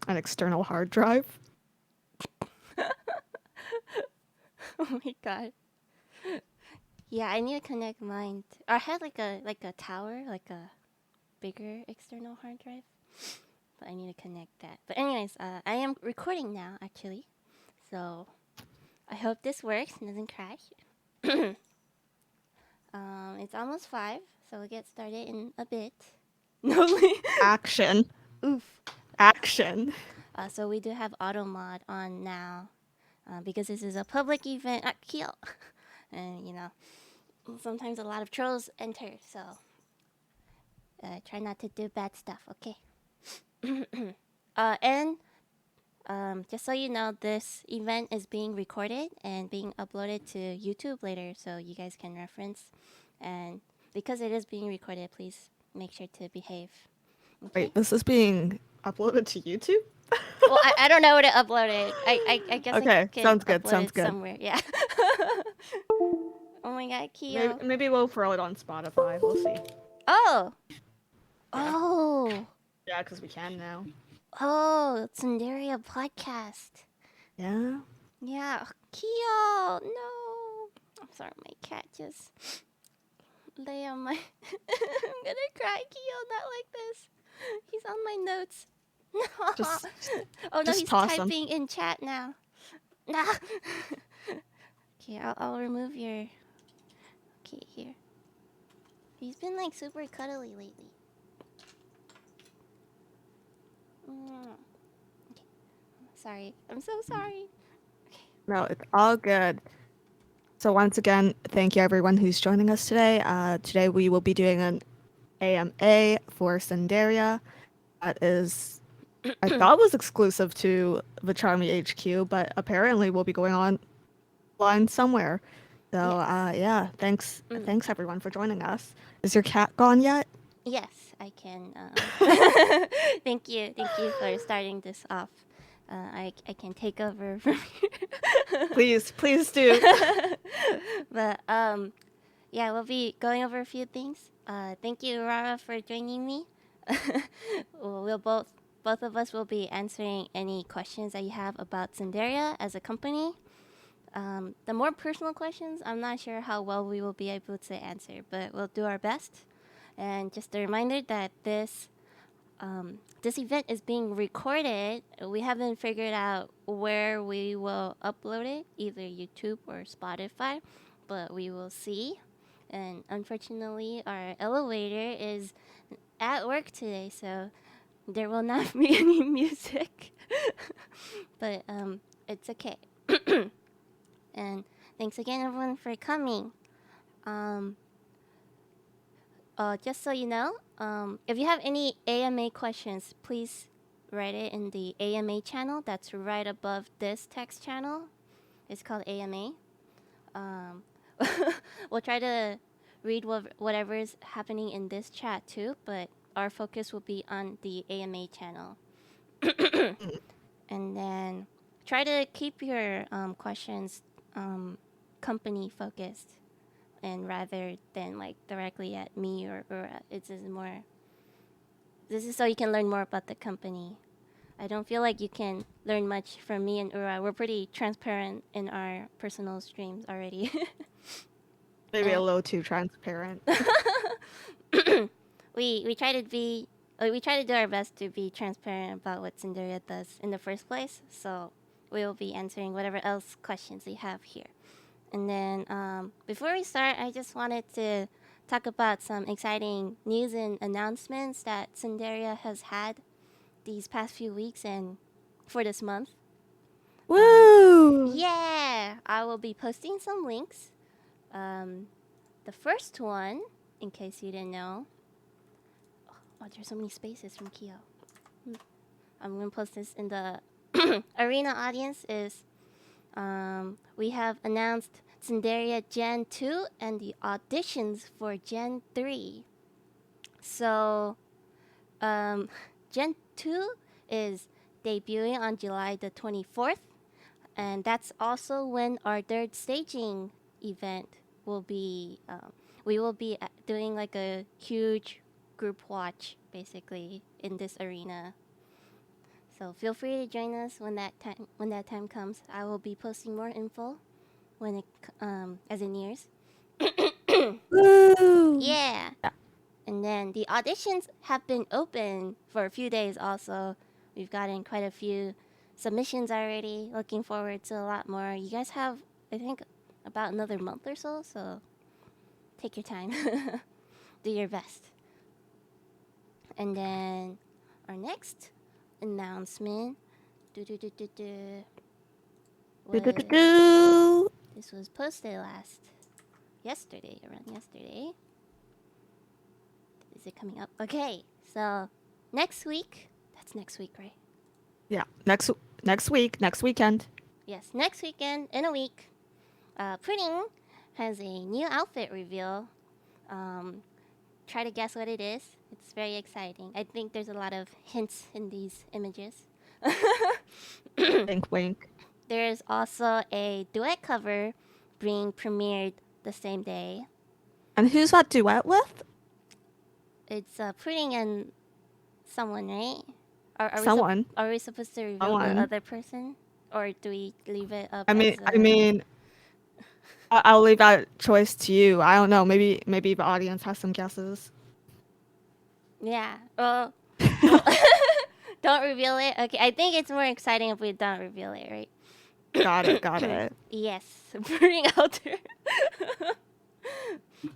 an external hard drive. Oh my god. Yeah, I need to connect mine. I had like a tower, like a bigger external hard drive, but I need to connect that. But anyways, I am recording now actually, so I hope this works and doesn't crash. It's almost 5, so we'll get started in a bit. No. Action. Oof. Action. So we do have auto mod on now, because this is a public event at Kiel, and sometimes a lot of trolls enter, so try not to do bad stuff, okay? And just so you know, this event is being recorded and being uploaded to YouTube later, so you guys can reference. And because it is being recorded, please make sure to behave. Okay? Wait, this is being uploaded to YouTube? Well, I don't know where to upload it. I guess Okay, I can sounds good, upload sounds it good. somewhere. Yeah. Oh my god, Kyo. Maybe we'll throw it on Spotify. We'll see. Oh. Yeah. Oh. Yeah, because we can now. Oh, Tsunderia podcast. Yeah. Yeah. Kyo. No. I'm sorry, my cat just lay on my... I'm gonna cry, Kyo. Not like this. He's on my notes. No. Oh no, just he's toss typing in chat now. Nah. Okay, I'll remove your... Okay, here. He's been like super cuddly lately. Okay. Sorry. I'm so sorry. Okay. No, it's all good. So once again, thank you everyone who's joining us today. Today we will be doing an AMA for Cinderia. That is, I thought was exclusive to the Charmy HQ, but apparently will be going online somewhere. So Yes. yeah, thanks everyone for joining us. Is your cat gone yet? Yes, I can. Thank you for starting this off. I can take over from here. Please do. But yeah, we'll be going over a few things. Thank you, Rara, for joining me. We'll both of us will be answering any questions that you have about Cinderia as a company. The more personal questions, I'm not sure how well we will be able to answer, but we'll do our best. And just a reminder that this event is being recorded. We haven't figured out where we will upload it, either YouTube or Spotify, but we will see. And unfortunately, our elevator is at work today, so there will not be any music. But it's okay. And thanks again, everyone, for coming. Just so you know, if you have any AMA questions, please write it in the AMA channel. That's right above this text channel. It's called AMA. We'll try to read whatever is happening in this chat too, but our focus will be on the AMA channel. And then try to keep your questions company focused, and rather than like directly at me or Ura. This is so you can learn more about the company. I don't feel like you can learn much from me and Ura. We're pretty transparent in our personal streams already. Maybe a little too transparent. We try to do our best to be transparent about what Cinderia does in the first place. So we will be answering whatever else questions you have here. And then before we start, I just wanted to talk about some exciting news and announcements that Cinderia has had these past few weeks and for this month. Woo! Yeah! I will be posting some links. The first one, in case you didn't know... Oh, there's so many spaces from Kyo. I'm going to post this in the arena audience is... we have announced Tsunderia Gen 2 and the auditions for Gen 3. So, Gen 2 is debuting on July the 24th, and that's also when our third staging event will be. We will be doing like a huge group watch, basically, in this arena. So feel free to join us when that time comes. I will be posting more info when it as it nears. Woo! Yeah. And then the auditions have been open for a few days also. We've gotten quite a few submissions already. Looking forward to a lot more. You guys have, I think, about another month or so, so take your time. Do your best. And then our next announcement was, this was posted around yesterday. Is it coming up? Okay, so next week, that's next week, right? Yeah, next weekend. Yes, next weekend in a week, Pudding has a new outfit reveal. Try to guess what it is. It's very exciting. I think there's a lot of hints in these images. Wink, wink. There's also a duet cover being premiered the same day. And who's that duet with? It's Pudding and someone, right? Someone. Are we supposed to reveal the other person, or do we leave it up? I'll leave that choice to you. I don't know. Maybe the audience has some guesses. Yeah. Well, don't reveal it. Okay. I think it's more exciting if we don't reveal it, right? Got it. Yes. Pudding out there.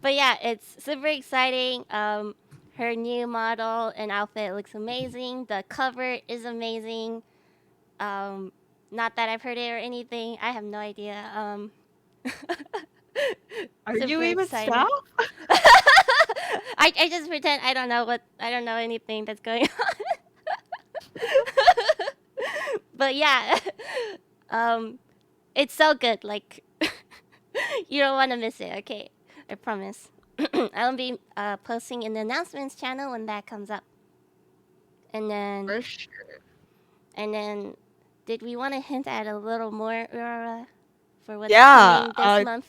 But yeah, it's super exciting. Her new model and outfit looks amazing. The cover is amazing. Not that I've heard it or anything. I have no idea. Are you even staff? I just pretend I don't know anything that's going on. But yeah, it's so good. Like, you don't want to miss it. Okay, I promise. I'll be posting in the announcements channel when that comes up. And then, For sure. And then, did we want to hint at a little more, Aurora, for what's coming this month?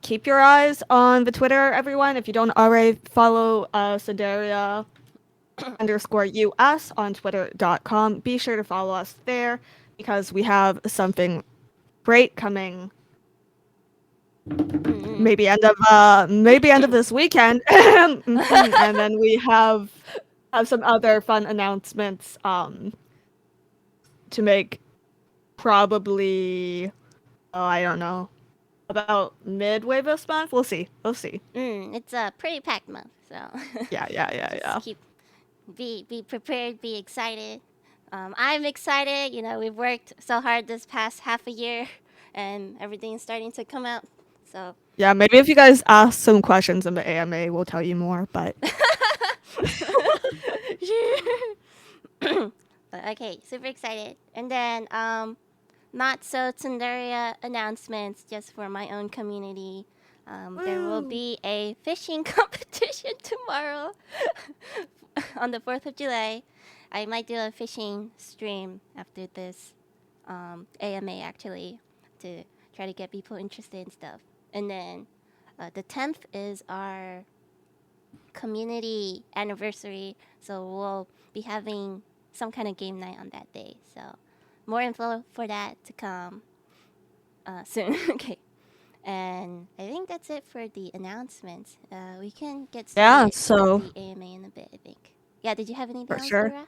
Keep your eyes on the Twitter, everyone. If you don't already follow Cinderia _US on twitter.com, be sure to follow us there because we have something great coming. Maybe end of this weekend, and then we have some other fun announcements to make. Probably, I don't know, about midway this month. We'll see. It's a pretty packed month, so yeah. Be prepared, be excited. I'm excited. You know, we've worked so hard this past half a year, and everything's starting to come out. So yeah, maybe if you guys ask some questions in the AMA, we'll tell you more. But but okay, super excited. And then not so Tsunderia announcements just for my own community. There will be a fishing competition tomorrow on the 4th of July. I might do a fishing stream after this AMA actually to try to get people interested in stuff. And then the 10th is our community anniversary, so we'll be having some kind of game night on that day. So more info for that to come soon. Okay. And I think that's it for the announcements. We can get started with the AMA in a bit, I think. Yeah, did you have anything else, Laura?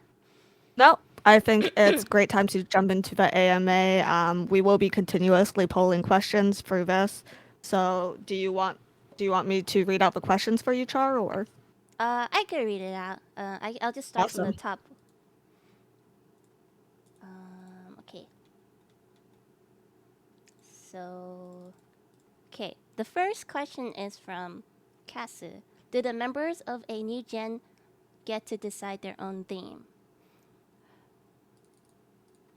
No, I think it's a great time to jump into the AMA. We will be continuously polling questions for this. So do you want me to read out the questions for you, Char, or? I could read it out. I'll just start from the top. Okay. So, okay. The first question is from Kasu. Do the members of a new gen get to decide their own theme?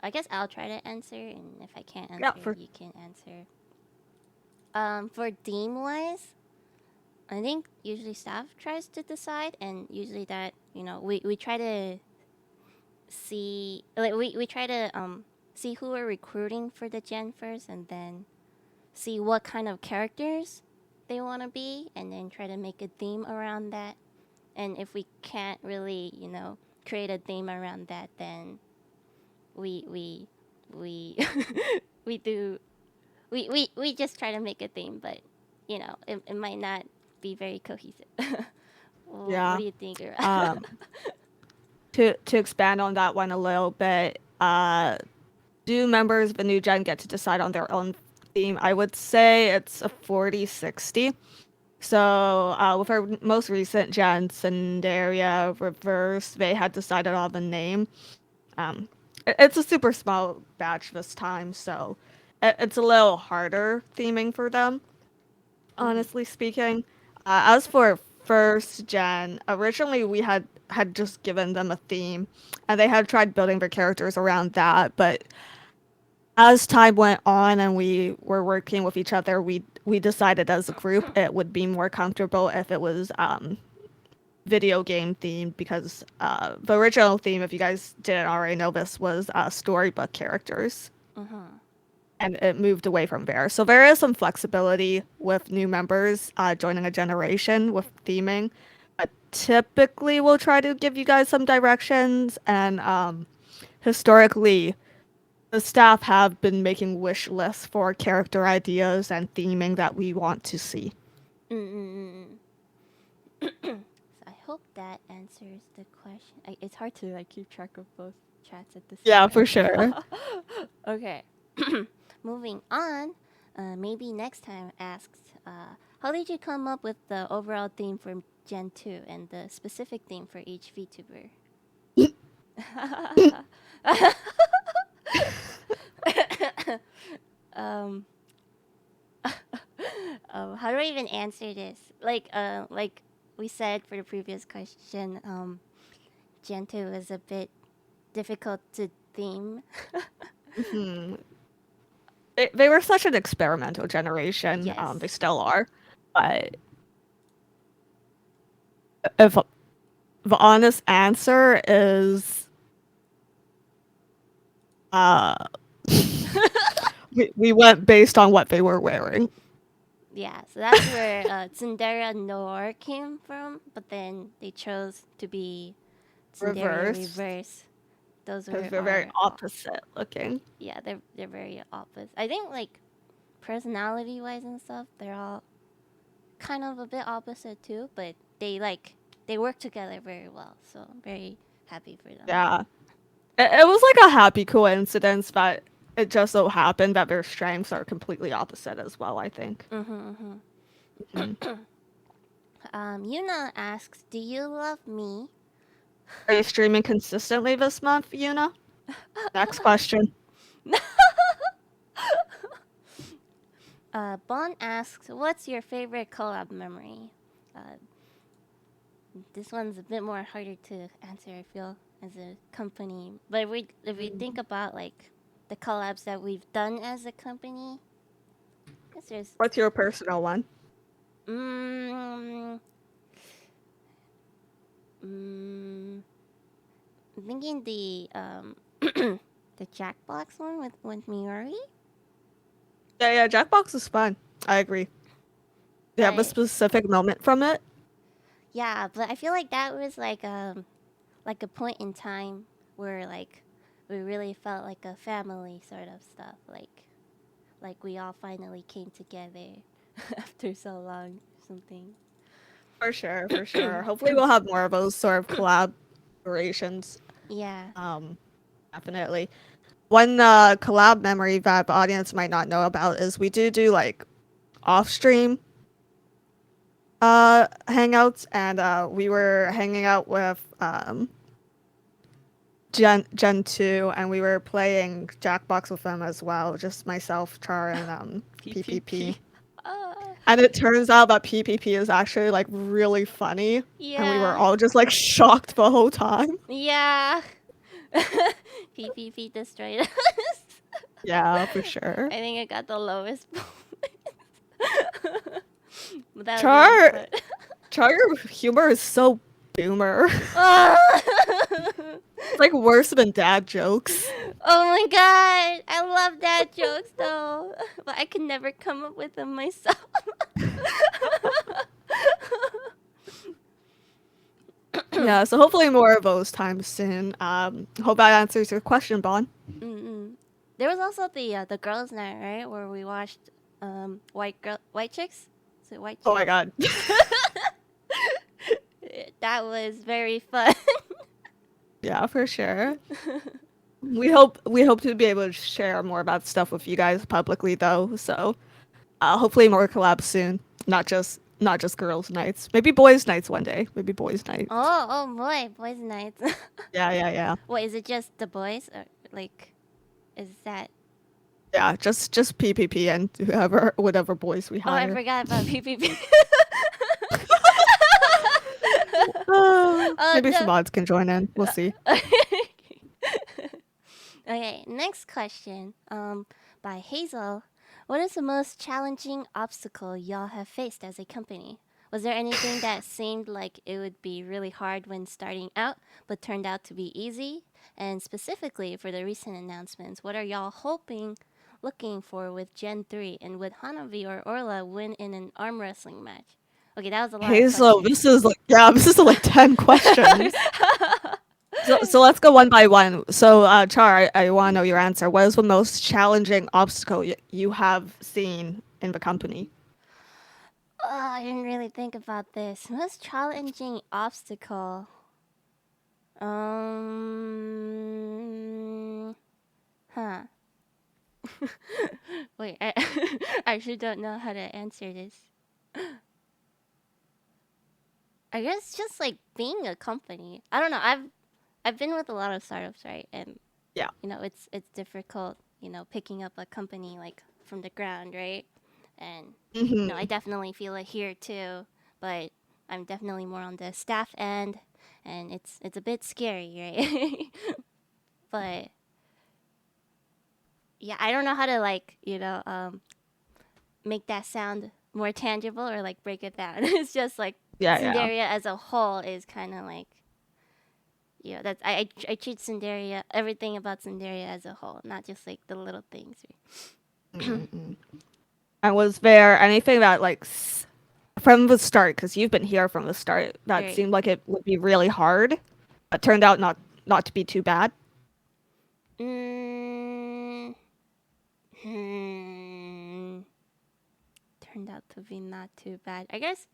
I guess I'll try to answer, and if I can't answer, you can answer. For theme-wise, I think usually staff tries to decide, and usually that, you know, we try to see, like, we try to see who we're recruiting for the gen first, and then see what kind of characters they want to be, and then try to make a theme around that. And if we can't really, you know, create a theme around that, then we we we just try to make a theme, but you know, it might not be very cohesive. Yeah. What do you think? Ira? To expand on that one a little bit, do members of the new gen get to decide on their own theme? I would say it's a 40-60. So with our most recent gen, Cinderia Reverse, they had decided on the name. It's a super small batch this time, so it's a little harder theming for them, honestly speaking. As for first gen, originally we had just given them a theme, and they had tried building their characters around that. But as time went on and we were working with each other, we decided as a group it would be more comfortable if it was video game themed, because the original theme, if you guys didn't already know this, was storybook characters. And it moved away from there. So there is some flexibility with new members joining a generation with theming. But typically, we'll try to give you guys some directions. And historically, the staff have been making wish lists for character ideas and theming that we want to see. So I hope that answers the question. It's hard to keep track of both chats at the same time. Yeah, for sure. Okay. Moving on, maybe next time asks, how did you come up with the overall theme for Gen 2 and the specific theme for each VTuber? How do I even answer this? Like we said for the previous question, Gen 2 is a bit difficult to theme. They were such an experimental generation. Yes. They still are. But if the honest answer is, we went based on what they were wearing. Yeah, so that's where Tsunderia Noir came from, but then they chose to be Tsunderia Reverse. Those were Because they're very opposite looking. Yeah, they're very opposite. I think personality wise and stuff, they're all kind of a bit opposite too, but they work together very well. So I'm very happy for them. Yeah, it was like a happy coincidence, but it just so happened that their strengths are completely opposite as well, I think. Yuna asks, "Do you love me?" Are you streaming consistently this month, Yuna? Next question. Bon asks, "What's your favorite collab memory?" This one's a bit more harder to answer, I feel, as a company. But if we think about the collabs that we've done as a company, I guess there's. What's your personal one? I'm thinking the the Jackbox one with Miori. Yeah, Jackbox is fun. I agree. Do you have a specific moment from it? Yeah, but I feel like that was like a point in time where we really felt like a family sort of stuff. Like we all finally came together after so long or something. For sure. Hopefully we'll have more of those sort of collaborations. Yeah. Definitely. One collab memory that the audience might not know about is we do off-stream hangouts, and we were hanging out with Gen 2, and we were playing Jackbox with them as well, just myself, Char, and PPP. And it turns out that PPP is actually really funny. Yeah. And we were all just shocked the whole time. Yeah. PPP destroyed us. Yeah, for sure. I think I got the lowest point. Char, your humor is so boomer. It's worse than dad jokes. Oh my god, I love dad jokes though, but I can never come up with them myself. Yeah, so hopefully more of those times soon. Hope that answers your question, Bon. There was also the girls' night, right, where we watched white chicks. Is it white chicks? Oh my god. That was very fun. Yeah, for sure. We hope to be able to share more about stuff with you guys publicly though. So hopefully more collabs soon. Not just girls' nights. Maybe boys' nights one day. Maybe boys' nights. Oh boy, boys' nights. Yeah. What, is it just the boys, or like, is that? Yeah, just PPP and whatever boys we Oh, I hire. forgot about PPP. Maybe no. some mods can join in. We'll see. Okay, next question. By Hazel. What is the most challenging obstacle y'all have faced as a company? Was there anything that seemed like it would be really hard when starting out, but turned out to be easy? And specifically for the recent announcements, what are y'all looking for with Gen 3? And would Hanabi or Orla win in an arm wrestling match? Okay, that was a lot Hazel, of questions. this is like 10 questions. So let's go one by one. So Char, I want to know your answer. What is the most challenging obstacle you have seen in the company? Oh, I didn't really think about this. Most challenging obstacle. Huh. Wait, I I actually don't know how to answer this. I guess just like being a company. I don't know. I've been with a lot of startups, right? And Yeah. it's difficult, picking up a company like from the ground, right? And I definitely feel it here too, but I'm definitely more on the staff end, and it's a bit scary, right? But yeah, I don't know how to like, make that sound more tangible or like break it down. It's just like Yeah. Cinderia as a whole is kind of like, that's I treat Cinderia, everything about Cinderia as a whole, not just like the little things. And was there anything that from the start, because you've been here from the start, that Right. seemed like it would be really hard, but turned out not to be too bad? Turned out to be not too bad. I guess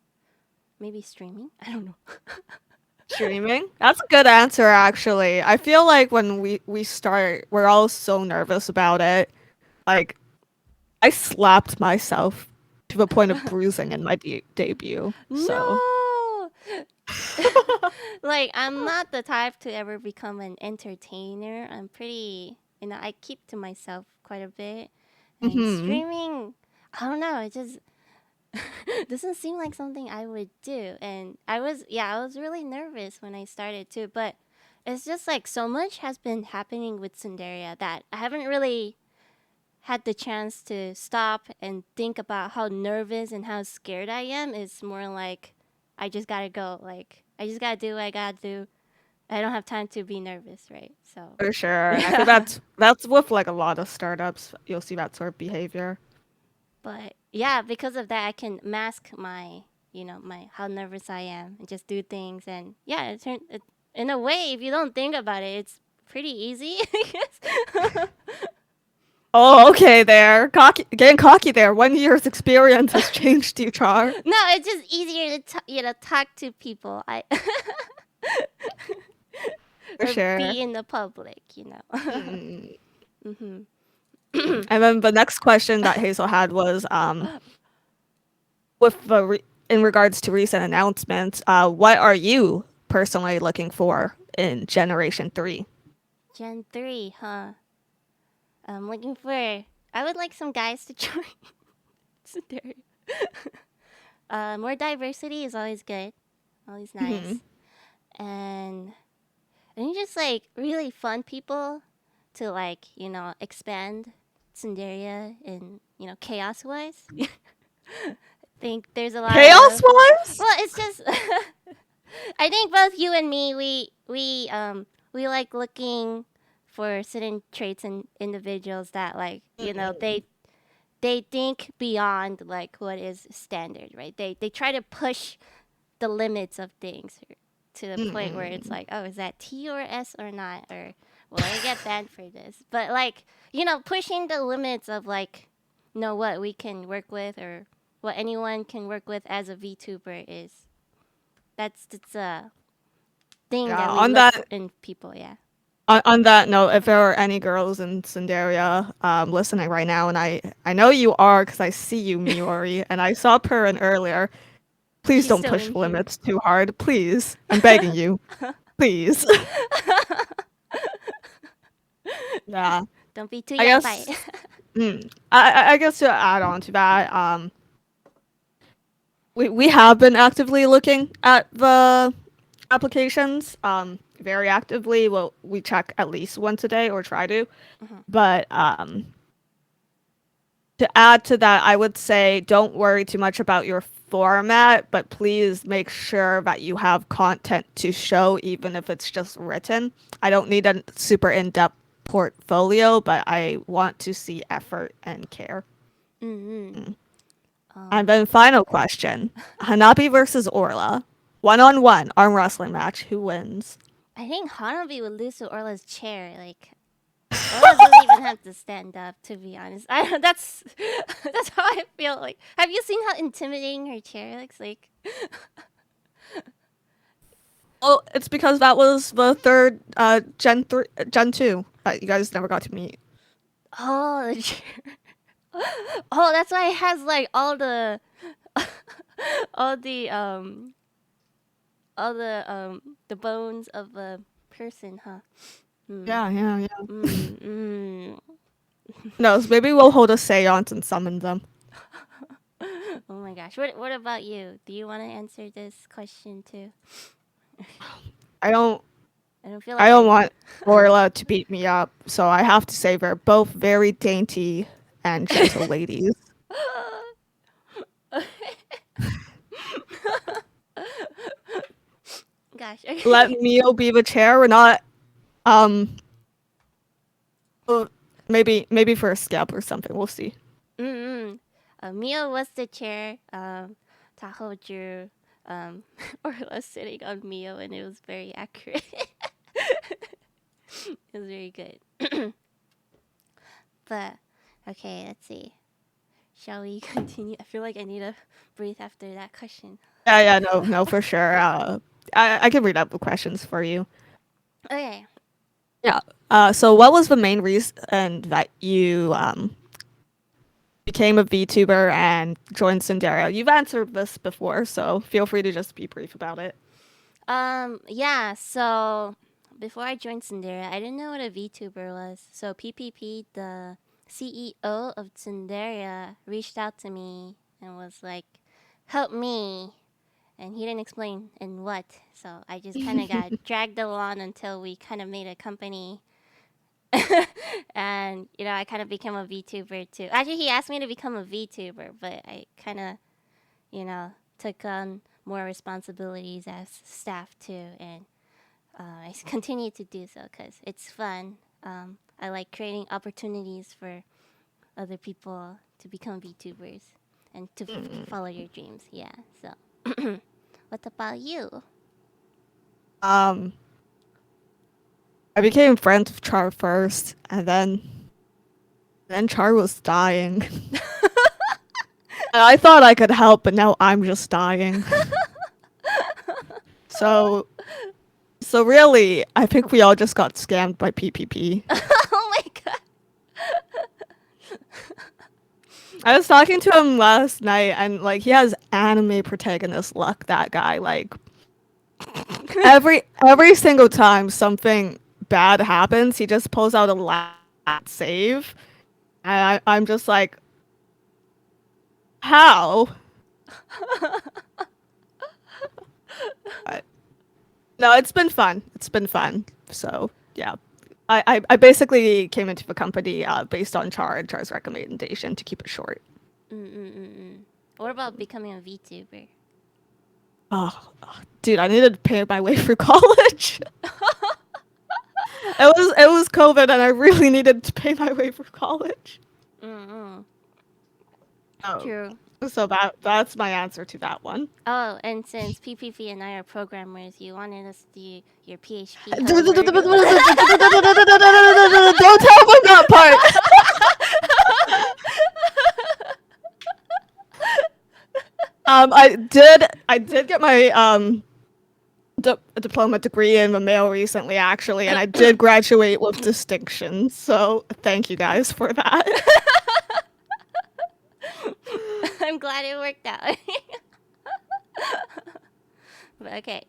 maybe streaming. I don't know. Streaming? That's a good answer, actually. I feel like when we start, we're all so nervous about it. Like, I slapped myself to the point of bruising in my debut. So, No. Like, I'm not the type to ever become an entertainer. I'm pretty, I keep to myself quite a bit. And streaming, I don't know, it just doesn't seem like something I would do. And I was really nervous when I started too. But it's just like so much has been happening with Sunderia that I haven't really had the chance to stop and think about how nervous and how scared I am. It's more like I just gotta go. Like, I just gotta do what I gotta do. I don't have time to be nervous, right? So for sure. I think that's with like a lot of startups. You'll see that sort of behavior. But yeah, because of that, I can mask my, my how nervous I am and just do things. And yeah, in a way, if you don't think about it, it's pretty easy. I guess. Oh, okay, there. Getting cocky there. 1 year's experience has changed you, Char. No, it's just easier to talk to people. For sure. Be in the public, And then the next question that Hazel had was, with in regards to recent announcements, what are you personally looking for in Generation 3? Gen 3, huh? I'm looking for. I would like some guys to join. Cinderia. More diversity is always good, always nice, and just like really fun people to like expand Cinderia in chaos wise. I think there's a lot Chaos of wise? well, it's just I think both you and me we like looking for certain traits in individuals that like they think beyond like what is standard, right? They try to push the limits of things. to the point where it's like, oh, is that T or S or not? Or will I get banned for this? But like, pushing the limits of like, what we can work with or what anyone can work with as a VTuber is. That's a thing that we look for in people, yeah. On that note, if there are any girls in Cinderia listening right now, and I know you are because I see you, Miori, and I saw Purin earlier, please don't push the limits too hard. Please. I'm begging you. Please. Yeah. Don't be too young by it. I guess to add on to that, we have been actively looking at the applications. Very actively. Well, we check at least once a day or try to. But to add to that, I would say don't worry too much about your format, but please make sure that you have content to show, even if it's just written. I don't need a super in-depth portfolio, but I want to see effort and care. And then final question. Hanabi versus Orla. 1-on-1 arm wrestling match. Who wins? I think Hanabi would lose to Orla's chair. Like, Orla doesn't even have to stand up, to be honest. That's how I feel. Like, have you seen how intimidating her chair looks like? Oh, it's because that was the third Gen 2 that you guys never got to meet. Oh, the chair. Oh, that's why it has like all the bones of a person, huh? Yeah. No, so maybe we'll hold a seance and summon them. Oh my gosh. What about you? Do you want to answer this question too? I don't want Orla to beat me up, so I have to say they're both very dainty and gentle ladies. Gosh. Okay. Let Mio be the chair or not. Maybe for a scalp or something. We'll see. Mio was the chair. Taho drew Orla sitting on Mio, and it was very accurate. It was very good. But okay, let's see. Shall we continue? I feel like I need to breathe after that question. Yeah, no, for sure. I can read up the questions for you. Okay. Yeah. So what was the main reason that you became a VTuber and joined Cinderia? You've answered this before, so feel free to just be brief about it. Yeah, so before I joined Cinderia, I didn't know what a VTuber was. So PPP, the CEO of Tsunderia, reached out to me and was like, help me. And he didn't explain in what. So I just kind of got dragged along until we kind of made a company. And, I kind of became a VTuber too. Actually, he asked me to become a VTuber, but I kind of, took on more responsibilities as staff too. And I continue to do so because it's fun. I like creating opportunities for other people to become VTubers and to follow your dreams. Yeah, so. What about you? I became friends with Char first, and then Char was dying. And I thought I could help, but now I'm just dying. So really, I think we all just got scammed by PPP. Oh my god. I was talking to him last night, and like he has anime protagonist luck. That guy, like every single time something bad happens, he just pulls out a last save, and I'm just like, how? No, it's been fun. So yeah. I basically came into the company based on Char and Char's recommendation to keep it short. What about becoming a VTuber? Oh, dude, I needed to pay my way through college. It was COVID, and I really needed to pay my way through college. True. So that's my answer to that one. Oh, and since PPP and I are programmers, you wanted us to do your PHP Don't helper. tell them that part. I did get my diploma degree in the mail recently, actually, and I did graduate with distinction. So thank you guys for that. I'm glad it worked out. But okay.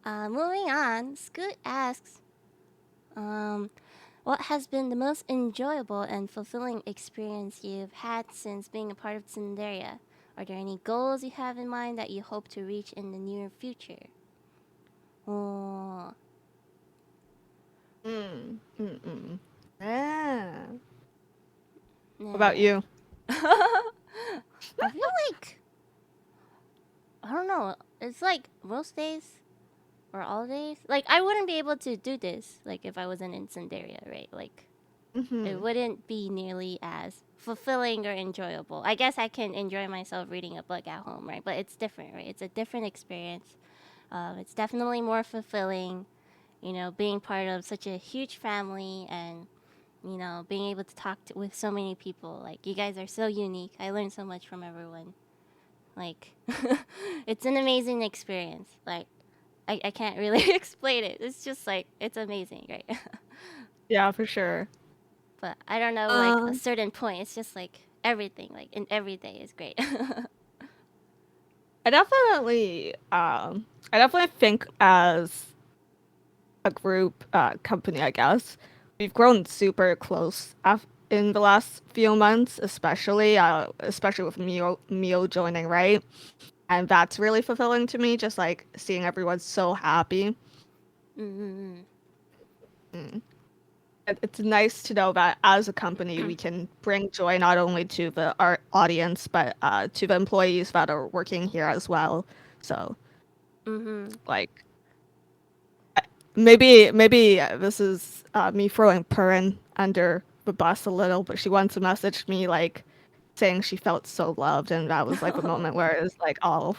Moving on, Scoot asks, what has been the most enjoyable and fulfilling experience you've had since being a part of Cinderia? Are there any goals you have in mind that you hope to reach in the near future? Oh. Yeah. What about you? I feel like, I don't know, it's like most days or all days. Like, I wouldn't be able to do this, like, if I wasn't in Cinderia, right? Like, it wouldn't be nearly as fulfilling or enjoyable. I guess I can enjoy myself reading a book at home, right? But it's different, right? It's a different experience. It's definitely more fulfilling, being part of such a huge family and, being able to talk with so many people. Like, you guys are so unique. I learned so much from everyone. Like, it's an amazing experience. Like, I can't really explain it. It's just like, it's amazing, right? Yeah, for sure. But I don't know, like a certain point. It's just like everything, like in every day is great. I definitely think as a group company, I guess we've grown super close in the last few months, especially with Mio joining, right? And that's really fulfilling to me, just like seeing everyone so happy. Mm-hmm. It's nice to know that as a company we can bring joy not only to our audience but to the employees that are working here as well. So Mm-hmm. like maybe this is me throwing Purin under the bus a little, but she once messaged me like saying she felt so loved, and that was like a moment where it was like, oh,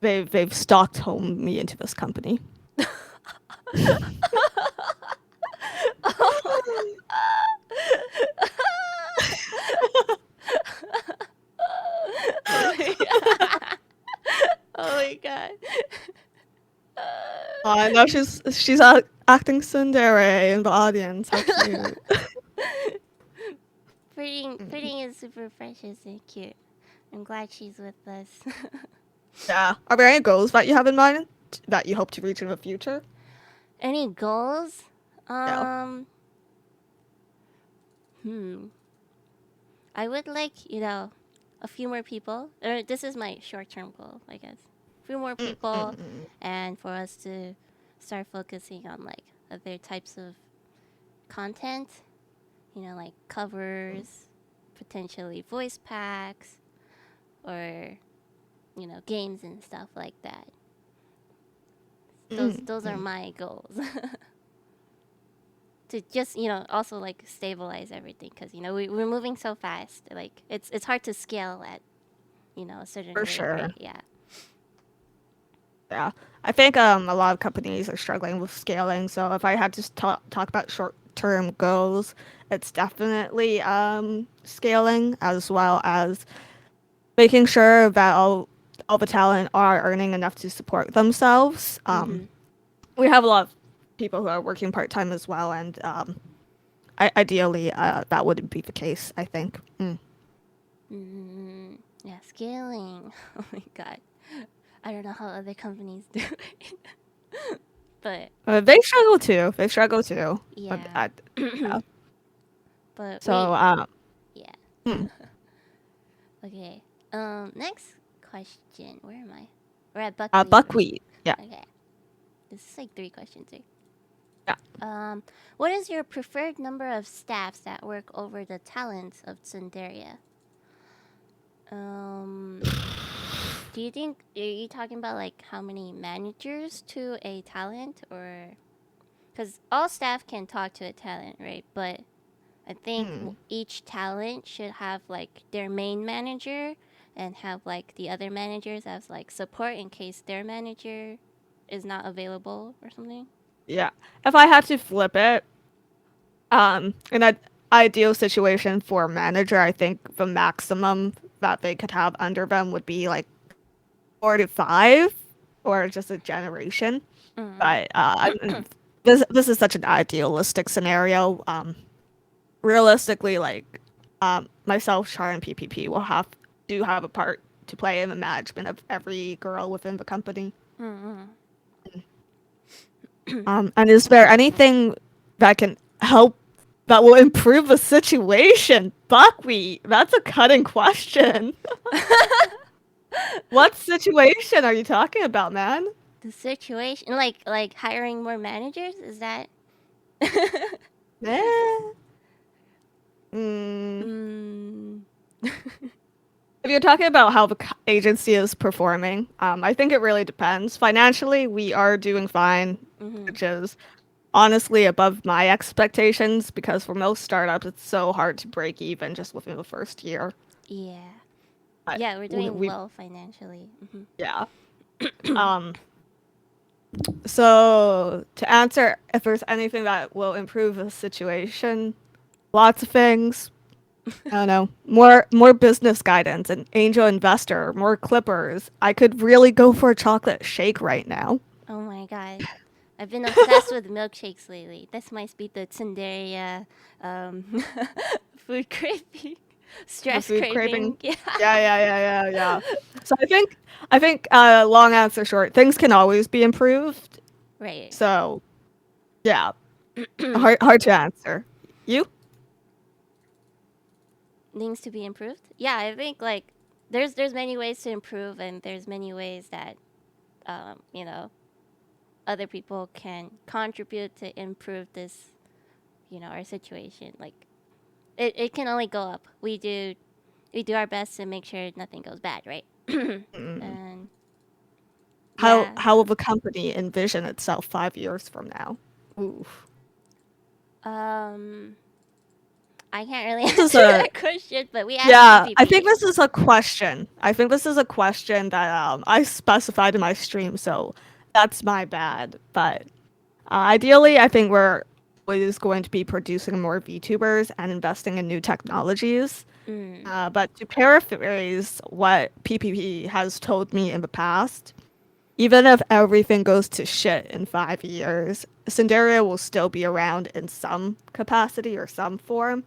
they've Stockholmed me into this company. Oh my god. I know she's acting Tsundere in the audience. How cute. Pudding is super precious and cute. I'm glad she's with us. Yeah. Are there any goals that you have in mind that you hope to reach in the future? Any goals? Yeah. I would like, a few more people. Or this is my short-term goal, I guess. A few more people, and for us to start focusing on like other types of content. Like covers, potentially voice packs, or games and stuff like that. Those are my goals. To just also like stabilize everything, because we're moving so fast, like it's hard to scale at a certain For rate, sure. right? Yeah. Yeah. I think a lot of companies are struggling with scaling. So if I had to talk about short-term goals, it's definitely scaling, as well as making sure that all the talent are earning enough to support themselves. We have a lot of people who are working part-time as well, and ideally that wouldn't be the case, I think. Yeah, scaling. Oh my god, I don't know how other companies do it. But They struggle too. They struggle too. yeah. Yeah. But So yeah. Okay. Next question. Where am I? We're at buckwheat. buckwheat. Yeah. Okay. This is like 3 questions here. Yeah. What is your preferred number of staffs that work over the talents of Tsunderia? Do you think, are you talking about like how many managers to a talent, or because all staff can talk to a talent, right? But I think each talent should have like their main manager and have like the other managers as like support in case their manager is not available or something. Yeah. If I had to flip it, in an ideal situation for a manager, I think the maximum that they could have under them would be like 4 to 5, or just a generation. But this is such an idealistic scenario. Realistically, like myself, Char, and PPP do have a part to play in the management of every girl within the company. And is there anything that can help that will improve the situation? Buckwheat, that's a cutting question. What situation are you talking about, man? The situation, like hiring more managers, is that? Eh. If you're talking about how the agency is performing, I think it really depends. Financially, we are doing fine, which is honestly above my expectations because for most startups, it's so hard to break even just within the first year. Yeah. But Yeah, we're doing well financially. Yeah. So to answer if there's anything that will improve the situation, lots of things. I don't know. More business guidance, an angel investor, more clippers. I could really go for a chocolate shake right now. Oh my god. I've been obsessed with milkshakes lately. This might be the Tsunderia food craving. Stress Food craving. craving. Yeah. So I think long answer short, things can always be improved. Right. So yeah. hard to answer. You? Things to be improved? Yeah, I think like there's many ways to improve and there's many ways that you know, other people can contribute to improve this, our situation. Like it can only go up. We do our best to make sure nothing goes bad, right? And yeah. How will the company envision itself 5 years from now? Oof. I can't really answer that question, but we asked PPP. I think this is a question. I think this is a question that I specified in my stream, so that's my bad. But ideally, I think we're always going to be producing more VTubers and investing in new technologies. But to paraphrase what PPP has told me in the past, even if everything goes to shit in 5 years, Cinderia will still be around in some capacity or some form.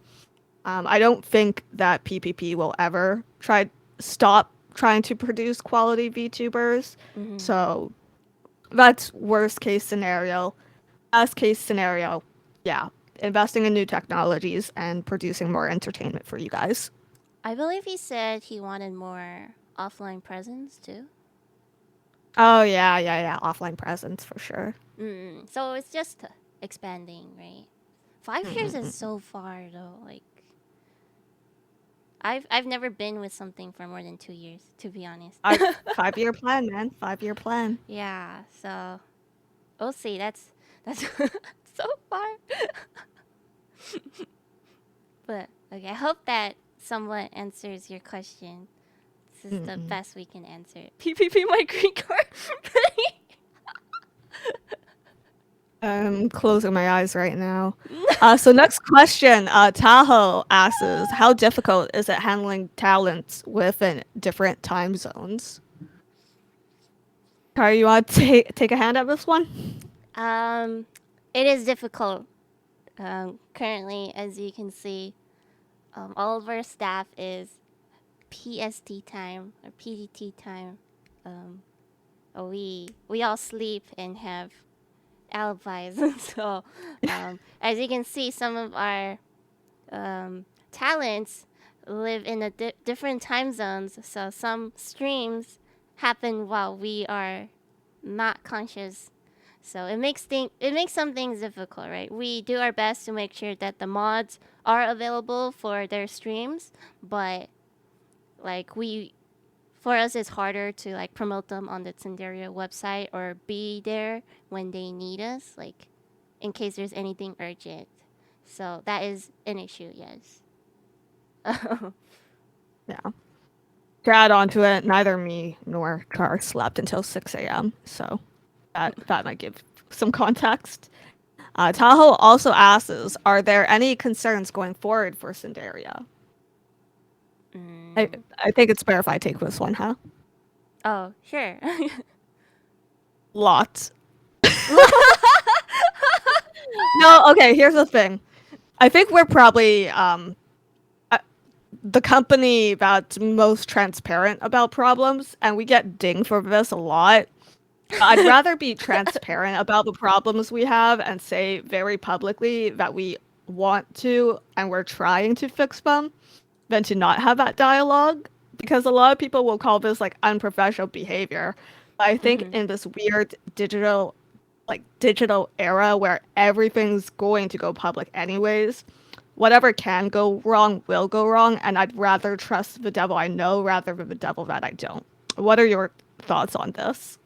I don't think that PPP will ever stop trying to produce quality VTubers. So that's worst case scenario. Best case scenario, yeah, investing in new technologies and producing more entertainment for you guys. I believe he said he wanted more offline presence too. Oh yeah, offline presence for sure. So it's just expanding, right? 5 years is so far though. Like I've never been with something for more than 2 years, to be honest. 5 year plan, man. 5 year plan. Yeah, so we'll see. That's so far. But okay, I hope that somewhat answers your question. This is the best we can answer it. PPP my green card. I'm closing my eyes right now. So next question, Tahoe asks, how difficult is it handling talents within different time zones? Char, you want to take a hand at this one? It is difficult. Currently, as you can see, all of our staff is PST time or PDT time. We all sleep and have alibis. So as you can see, some of our talents live in different time zones. So some streams happen while we are not conscious. So it makes some things difficult, right? We do our best to make sure that the mods are available for their streams, but like for us it's harder to like promote them on the Cinderia website or be there when they need us, like in case there's anything urgent. So that is an issue, yes. Yeah. To add on to it, neither me nor Char slept until 6 a.m. So that might give some context. Tahoe also asks, are there any concerns going forward for Cinderia? I think it's better if I take this one, huh? Oh, sure. Lots. No, okay, here's the thing. I think we're probably the company that's most transparent about problems, and we get dinged for this a lot. I'd rather be transparent about the problems we have and say very publicly that we want to and we're trying to fix them than to not have that dialogue, because a lot of people will call this like unprofessional behavior. But I think in this weird digital era where everything's going to go public anyways, whatever can go wrong will go wrong, and I'd rather trust the devil I know rather than the devil that I don't. What are your thoughts on this?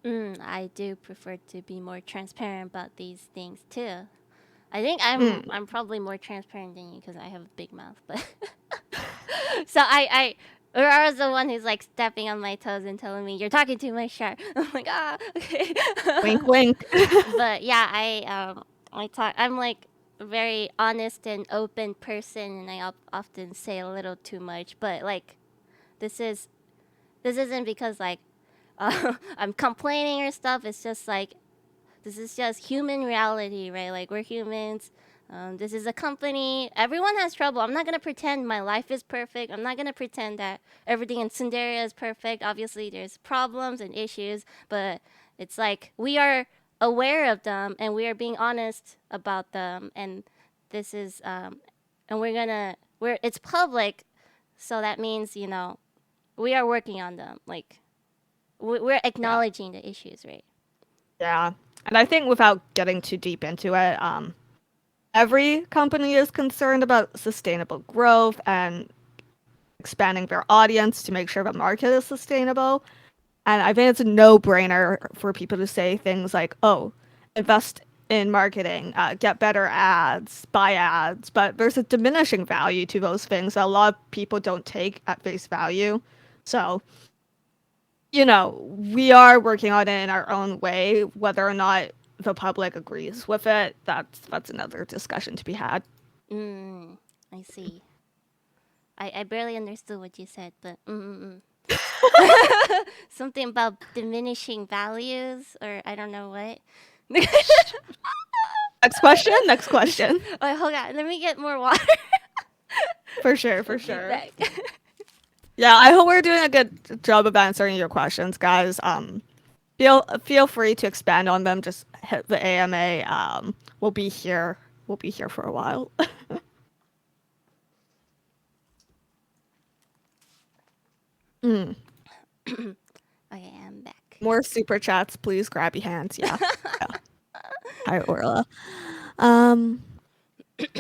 I do prefer to be more transparent about these things too. I think I'm probably more transparent than you because I have a big mouth, but so I was the one who's like stepping on my toes and telling me you're talking too much, Char. I'm like okay. Wink, wink. But yeah, I'm like a very honest and open person, and I often say a little too much. But like, this isn't because like I'm complaining or stuff. It's just like this is just human reality, right? Like we're humans. This is a company. Everyone has trouble. I'm not gonna pretend my life is perfect. I'm not gonna pretend that everything in Cinderia is perfect. Obviously, there's problems and issues, but it's like we are aware of them and we are being honest about them. And this is, and it's public, so that means we are working on them. Like we're acknowledging the issues, right? Yeah. And I think without getting too deep into it, every company is concerned about sustainable growth and expanding their audience to make sure the market is sustainable. And I think it's a no-brainer for people to say things like, oh, invest in marketing, get better ads, buy ads. But there's a diminishing value to those things that a lot of people don't take at face value. So, we are working on it in our own way. Whether or not the public agrees with it, that's another discussion to be had. I see. I barely understood what you said, but something about diminishing values, or I don't know what. Next question. Next question. Wait, hold on. Let me get more water. For sure. For sure. Yeah, I hope we're doing a good job of answering your questions, guys. Feel free to expand on them. Just hit the AMA. We'll be here. We'll be here for a while. Okay, I'm back. More super chats, please. Grabby hands. Yeah. Hi, Orla.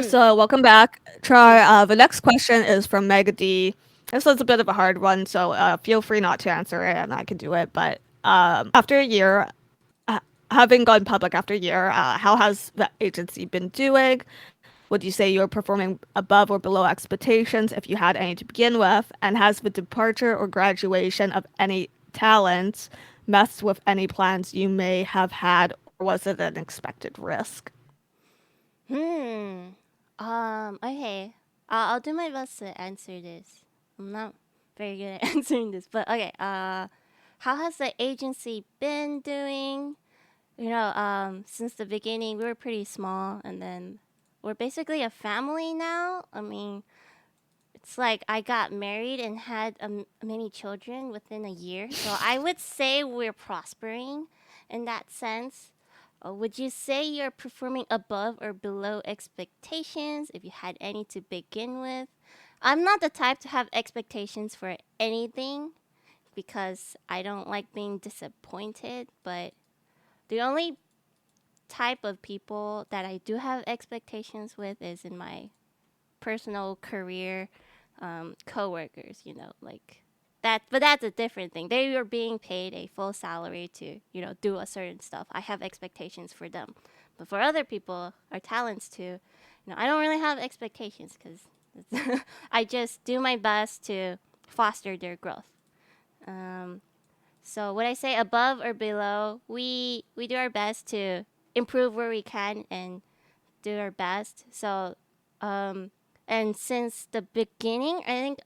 So welcome back, Char. The next question is from Mega D. This was a bit of a hard one, so feel free not to answer it, and I can do it. But after a year, having gone public after a year, how has the agency been doing? Would you say you're performing above or below expectations, if you had any to begin with? And has the departure or graduation of any talents messed with any plans you may have had, or was it an expected risk? Okay. I'll do my best to answer this. I'm not very good at answering this, but okay. How has the agency been doing? Since the beginning, we were pretty small, and then we're basically a family now. I mean, it's like I got married and had many children within a year. So I would say we're prospering in that sense. Would you say you're performing above or below expectations, if you had any to begin with? I'm not the type to have expectations for anything because I don't like being disappointed, but the only type of people that I do have expectations with is in my personal career coworkers, like that. But that's a different thing. They are being paid a full salary to, do a certain stuff. I have expectations for them. But for other people, our talents too, I don't really have expectations because I just do my best to foster their growth. So would I say above or below? We do our best to improve where we can and do our best. So, and since the beginning, I think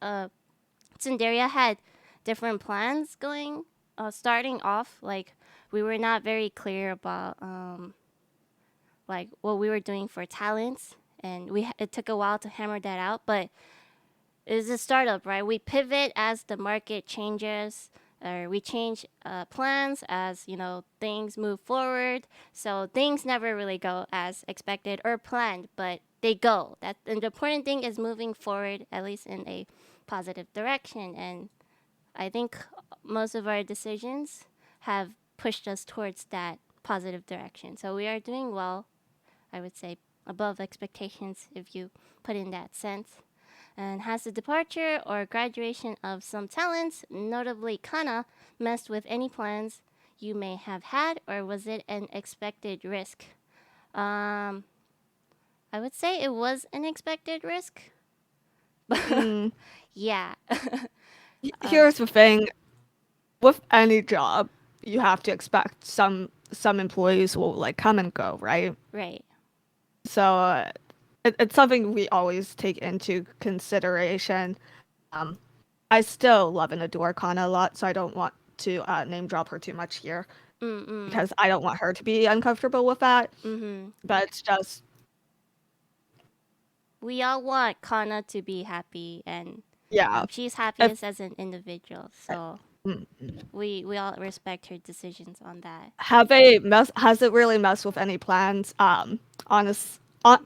Cinderia had different plans going, starting off. Like we were not very clear about like what we were doing for talents, and it took a while to hammer that out. But it's a startup, right? We pivot as the market changes, or we change plans as things move forward. So things never really go as expected or planned, but they go. And the important thing is moving forward, at least in a positive direction. And I think most of our decisions have pushed us towards that positive direction. So we are doing well, I would say above expectations if you put in that sense. And has the departure or graduation of some talents, notably Kana, messed with any plans you may have had, or was it an expected risk? I would say it was an expected risk. Yeah. Here's the thing. With any job, you have to expect some employees will like come and go, right? Right. So it's something we always take into consideration. I still love and adore Kana a lot, so I don't want to name drop her too much here because I don't want her to be uncomfortable with that. But it's just we all want Kana to be happy, and yeah, she's happiest as an individual. So mm. we all respect her decisions on that. Has it really messed with any plans?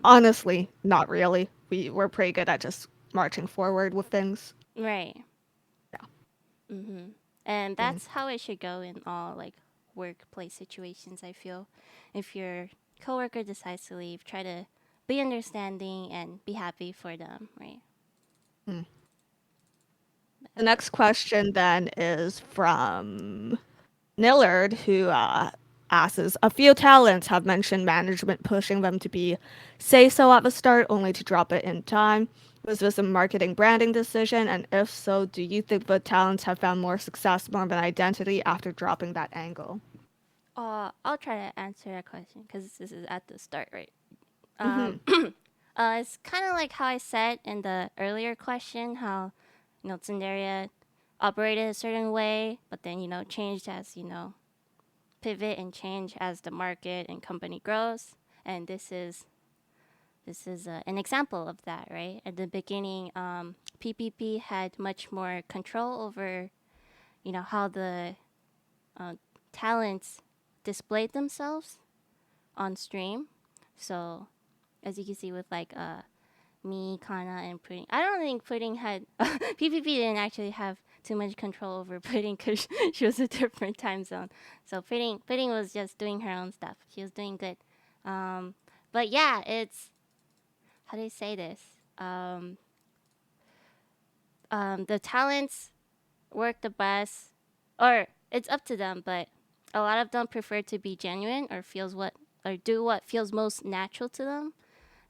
Honestly, not really. We're pretty good at just marching forward with things. Right. Yeah. And that's how it should go in all like workplace situations. I feel if your coworker decides to leave, try to be understanding and be happy for them, right? The next question then is from Nillard, who asks, a few talents have mentioned management pushing them to be say so at the start, only to drop it in time. Was this a marketing branding decision? And if so, do you think the talents have found more success, more of an identity after dropping that angle? I'll try to answer that question because this is at the start, right? It's kind of like how I said in the earlier question, how Tsunderia operated a certain way, but then changed as pivot and change as the market and company grows. And this is an example of that, right? At the beginning, PPP had much more control over how the talents displayed themselves on stream. So as you can see with like me, Kana, and Pudding. I don't think Pudding had PPP didn't actually have too much control over Pudding because she was a different time zone. So Pudding was just doing her own stuff. She was doing good. But yeah, it's how do you say this? The talents work the best, or it's up to them. But a lot of them prefer to be genuine or do what feels most natural to them,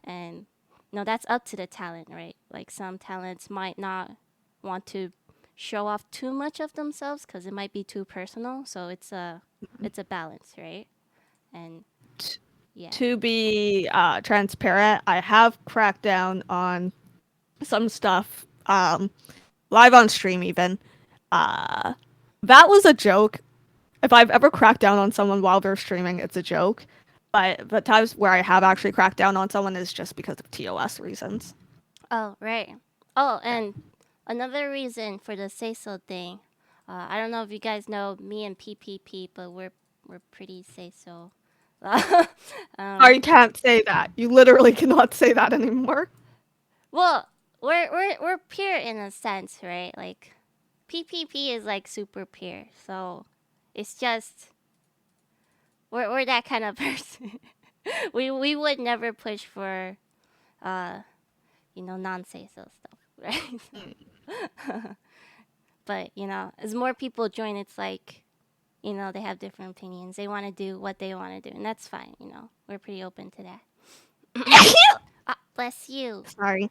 and that's up to the talent, right? Like some talents might not want to show off too much of themselves because it might be too personal. So it's a balance, right? And yeah. To be transparent, I have cracked down on some stuff live on stream even. That was a joke. If I've ever cracked down on someone while they're streaming, it's a joke. But the times where I have actually cracked down on someone is just because of TOS reasons. Oh, right. Oh, and another reason for the say so thing. I don't know if you guys know me and PPP, but we're pretty say so. You can't say that. You literally cannot say that anymore. Well, we're peer in a sense, right? Like PPP is like super peer, so it's just we're that kind of person. we would never push for non say so stuff, right? But as more people join, it's like they have different opinions. They want to do what they want to do, and that's fine. We're pretty open to that. Bless you. Sorry.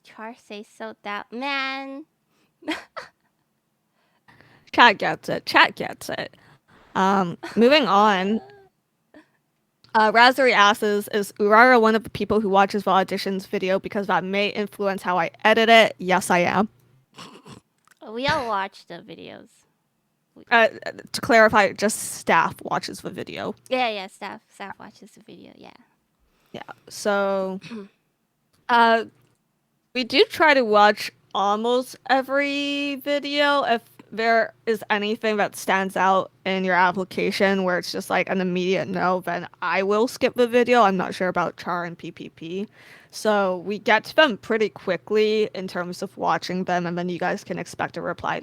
Char say so that man. Chat gets it. Chat gets it. Moving on. Raspberry asks, is Urara one of the people who watches the auditions video because that may influence how I edit it? Yes, I am. We all watch the videos. To clarify, just staff watches the video. Yeah. Staff watches the video. Yeah. Yeah. So, we do try to watch almost every video. If there is anything that stands out in your application where it's just like an immediate no, then I will skip the video. I'm not sure about Char and PPP. So we get to them pretty quickly in terms of watching them, and then you guys can expect a reply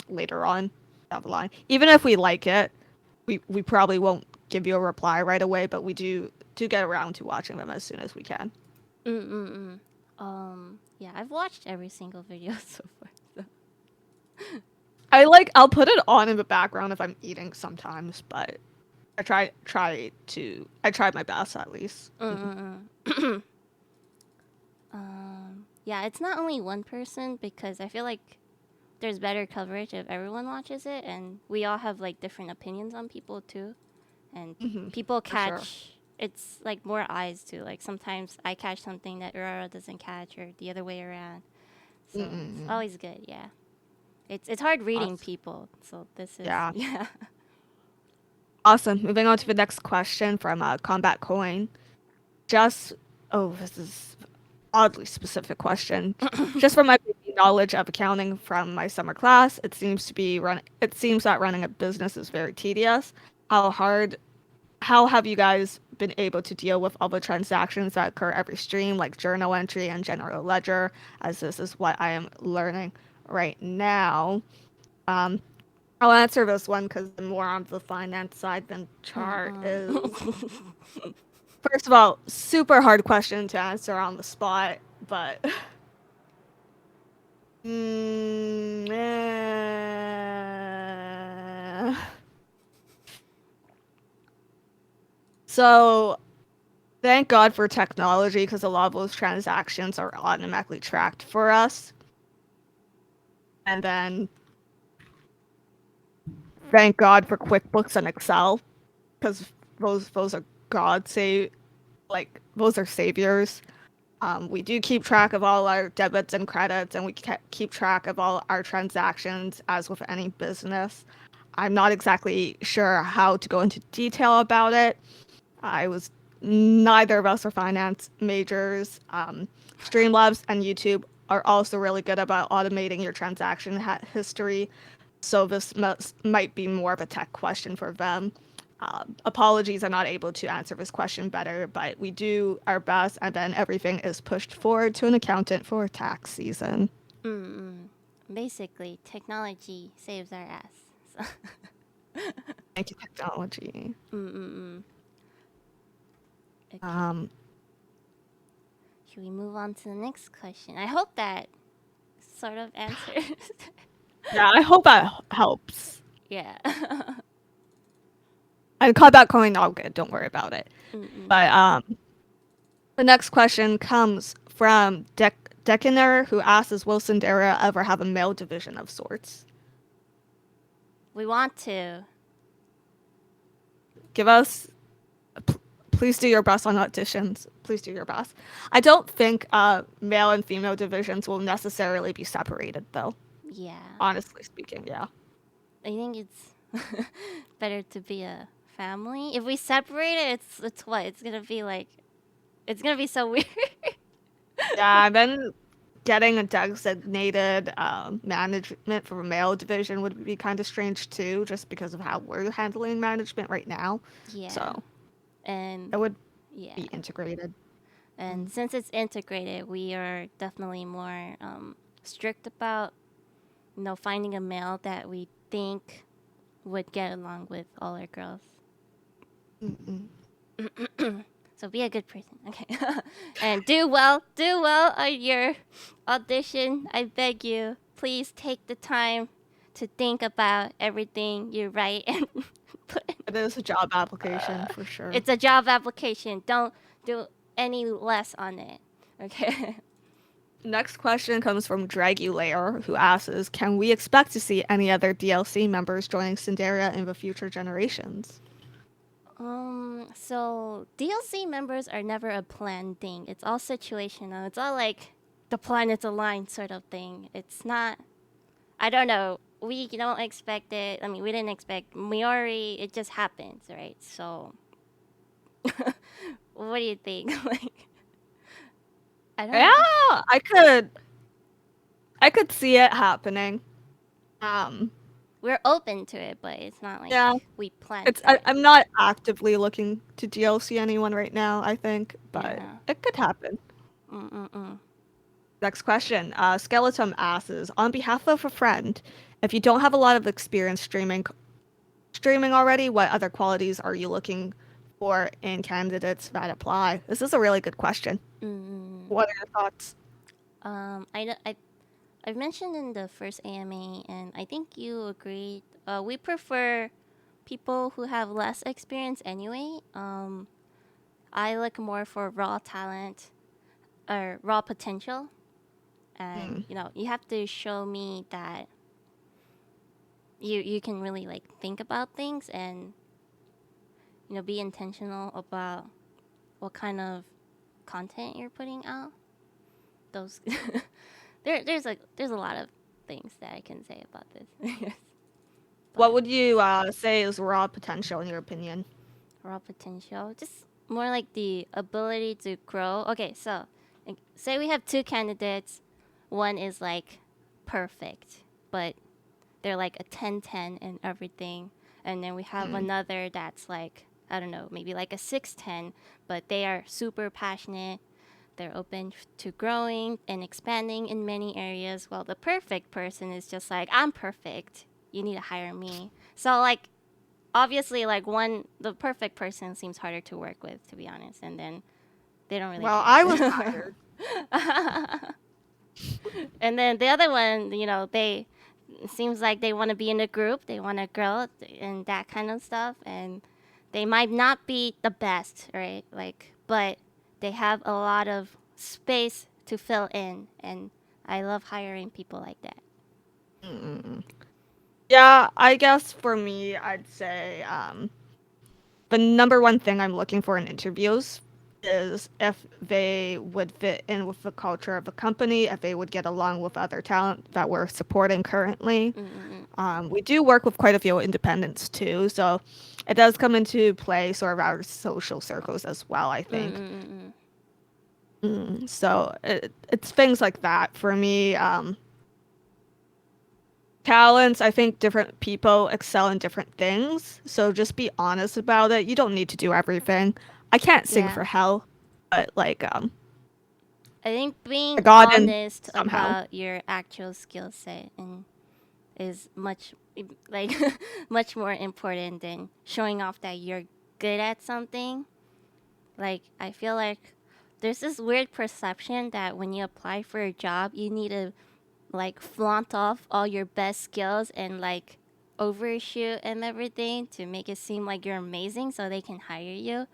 later on down the line. Even if we like it, we probably won't give you a reply right away, but we do get around to watching them as soon as we can. Yeah, I've watched every single video so far. So. I'll put it on in the background if I'm eating sometimes, but I try my best at least. Yeah, it's not only one person because I feel like there's better coverage if everyone watches it, and we all have like different opinions on people too, and people catch. Sure. It's like more eyes too. Like sometimes I catch something that Urara doesn't catch, or the other way around. So it's always good. Yeah, it's hard reading people. So this is yeah. Awesome. Moving on to the next question from Combat Coin. This is oddly specific question. Just from my knowledge of accounting from my summer class, it seems that running a business is very tedious. How have you guys been able to deal with all the transactions that occur every stream, like journal entry and general ledger, as this is what I am learning right now? I'll answer this one because I'm more on the finance side than Char is. First of all, super hard question to answer on the spot, but So, thank God for technology because a lot of those transactions are automatically tracked for us. And then, thank God for QuickBooks and Excel because those are those are saviors. We do keep track of all our debits and credits, and we keep track of all our transactions as with any business. I'm not exactly sure how to go into detail about it. Neither of us are finance majors. Streamlabs and YouTube are also really good about automating your transaction history, so this might be more of a tech question for them. Apologies, I'm not able to answer this question better, but we do our best, and then everything is pushed forward to an accountant for tax season. Basically, technology saves our ass. So. Thank you, technology. Okay. Should we move on to the next question? I hope that sort of answers. Yeah, I hope that helps. Yeah. And Combat Coin, all good. Don't worry about it. But the next question comes from Deciner, who asks, will Cinderella ever have a male division of sorts? We want to. Please do your best on auditions. Please do your best. I don't think male and female divisions will necessarily be separated, though. Yeah. Honestly speaking, yeah. I think it's better to be a family. If we separate it, it's what? It's gonna be so weird. Yeah, and then getting a designated management for a male division would be kind of strange too, just because of how we're handling management right now. Yeah. So, and it would be integrated. And since it's integrated, we are definitely more strict about, finding a male that we think would get along with all our girls. So be a good person, okay? And do well on your audition. I beg you, please take the time to think about everything you write and put in. It is a job application for sure. It's a job application. Don't do any less on it. Okay. Next question comes from Dragulair, who asks, can we expect to see any other DLC members joining Cinderia in the future generations? So DLC members are never a planned thing. It's all situational. It's all like the planets align sort of thing. It's not. I don't know. We don't expect it. I mean, we didn't expect Miori. It just happens, right? So, what do you think? Like, I don't know. Yeah, I could see it happening. We're open to it, but it's not like Yeah. we planned. It's I'm not actively looking to DLC anyone right now, I think, but Yeah. it could happen. Mm-mm-mm. Next question. Skeleton asks, on behalf of a friend, if you don't have a lot of experience streaming already, what other qualities are you looking for in candidates that apply? This is a really good question. What are your thoughts? I've mentioned in the first AMA, and I think you agreed. We prefer people who have less experience anyway. I look more for raw talent or raw potential, and you have to show me that you can really like think about things and be intentional about what kind of content you're putting out. Those there's a lot of things that I can say about this. What would you say is raw potential in your opinion? Raw potential, just more like the ability to grow. Okay, so like, say we have two candidates. One is like perfect, but they're like a 10-10 and everything. And then we have another that's like, I don't know, maybe like a 6-10, but they are super passionate. They're open to growing and expanding in many areas. While the perfect person is just like, I'm perfect. You need to hire me. So like, obviously, like the perfect person seems harder to work with, to be honest. And then they don't really. Well, care. I was hired. And then the other one, they seems like they want to be in a group, they want to grow and that kind of stuff, and they might not be the best, right? Like, but they have a lot of space to fill in, and I love hiring people like that. Yeah, I guess for me, I'd say the number one thing I'm looking for in interviews is if they would fit in with the culture of the company, if they would get along with other talent that we're supporting currently. We do work with quite a few independents too, so it does come into play sort of our social circles as well, I think. So it's things like that for me. Talents, I think different people excel in different things, so just be honest about it. You don't need to do everything. I can't sing for hell, but like I think being God honest about your actual skill set is much like much more important than showing off that you're good at something. Like, I feel like there's this weird perception that when you apply for a job, you need to like flaunt off all your best skills and like overshoot and everything to make it seem like you're amazing so they can hire you.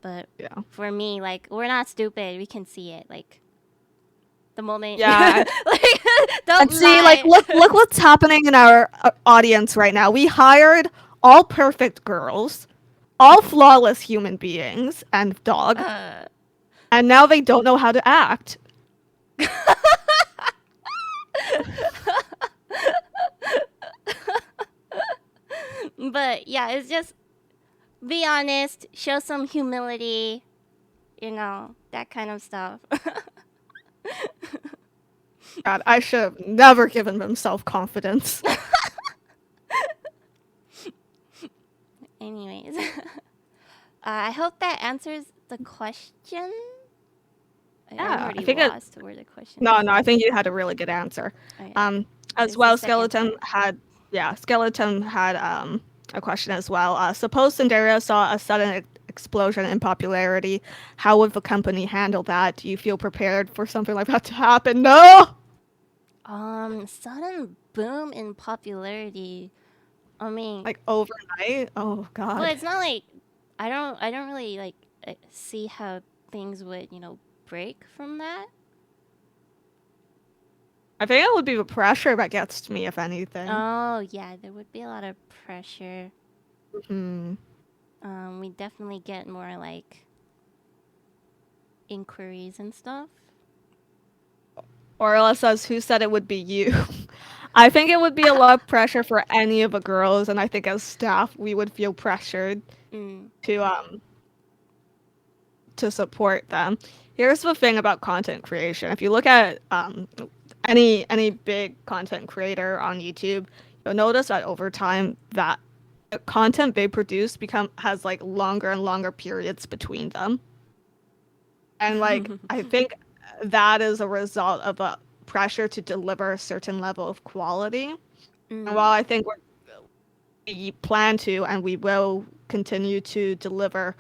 But for me, like, we're not stupid. We can see it. Like, the moment, like, don't and see, lie. like, look what's happening in our audience right now. We hired all perfect girls, all flawless human beings, and dog, and now they don't know how to act. But yeah, it's just be honest, show some humility, that kind of stuff. God, I should have never given them self-confidence. Anyways, I hope that answers the question. Yeah, I think lost where the question. No, I think you had a really good answer. As well, Skeleton had a question as well. Suppose Cinderia saw a sudden explosion in popularity. How would the company handle that? Do you feel prepared for something like that to happen? No. Sudden boom in popularity. I mean, Like overnight? Oh God. well, it's not like I don't really like see how things would break from that. I think it would be the pressure that gets to me, if anything. Oh yeah, there would be a lot of pressure. Hmm. We definitely get more like inquiries and stuff. Or else as who said it would be you? I think it would be a lot of pressure for any of the girls, and I think as staff we would feel pressured Mm. to support them. Here's the thing about content creation. If you look at any big content creator on YouTube, you'll notice that over time that the content they produce has like longer and longer periods between them. And like I think that is a result of a pressure to deliver a certain level of quality. And while I think we plan to and we will continue to deliver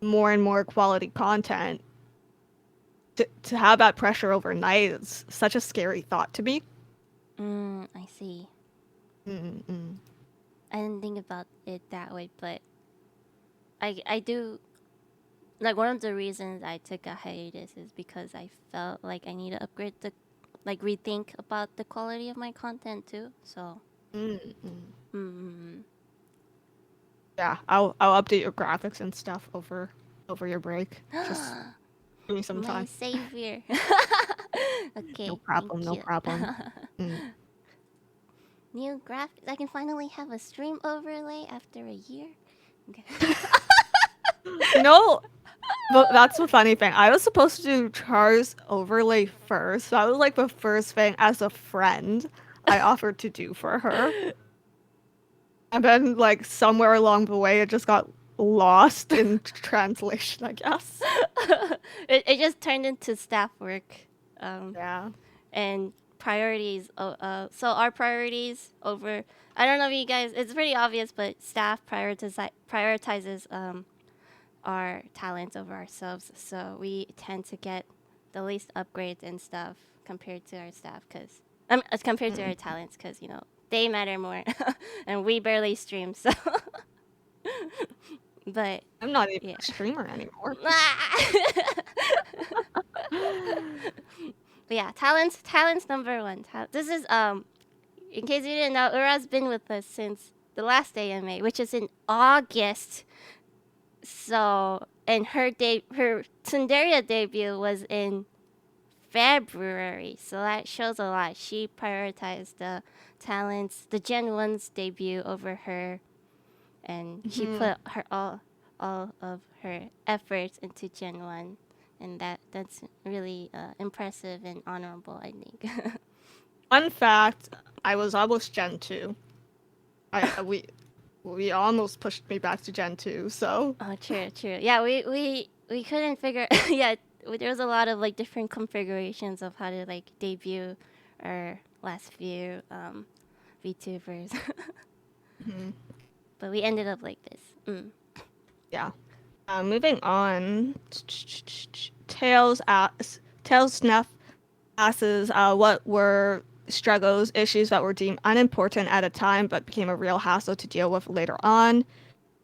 more and more quality content, to have that pressure overnight is such a scary thought to me. I see. Mm-mm. I didn't think about it that way, but I do. Like one of the reasons I took a hiatus is because I felt like I need to upgrade rethink about the quality of my content too. So. Yeah, I'll update your graphics and stuff over your break. Just give me some My time. savior. Okay. No problem. Thank No you. problem. New graphics. I can finally have a stream overlay after a year. Okay. You know, but that's the funny thing. I was supposed to do Char's overlay first. That was like the first thing as a friend I offered to do for her. And then like somewhere along the way it just got lost in translation, I guess. It just turned into staff work. Yeah. And priorities. So our priorities over. I don't know if you guys. It's pretty obvious, but staff prioritizes our talents over ourselves. So we tend to get the least upgrades and stuff compared to our staff, compared to our talents, because they matter more, and we barely stream. So, but I'm not even a streamer anymore. But yeah, talents number one. This is in case you didn't know, Ura's been with us since the last AMA, which is in August. So, and her Tsunderia debut was in February. So that shows a lot. She prioritized the talents, the Gen 1's debut over her, and she put her all of her efforts into Gen 1. And that's really impressive and honorable, I think. Fun fact, I was almost Gen 2. We almost pushed me back to Gen 2, so. Oh, true. Yeah, we couldn't figure. Yeah, there was a lot of like different configurations of how to like debut our last few VTubers. But we ended up like this. Yeah. Moving on. Tails Snuff asks what were struggles, issues that were deemed unimportant at a time but became a real hassle to deal with later on.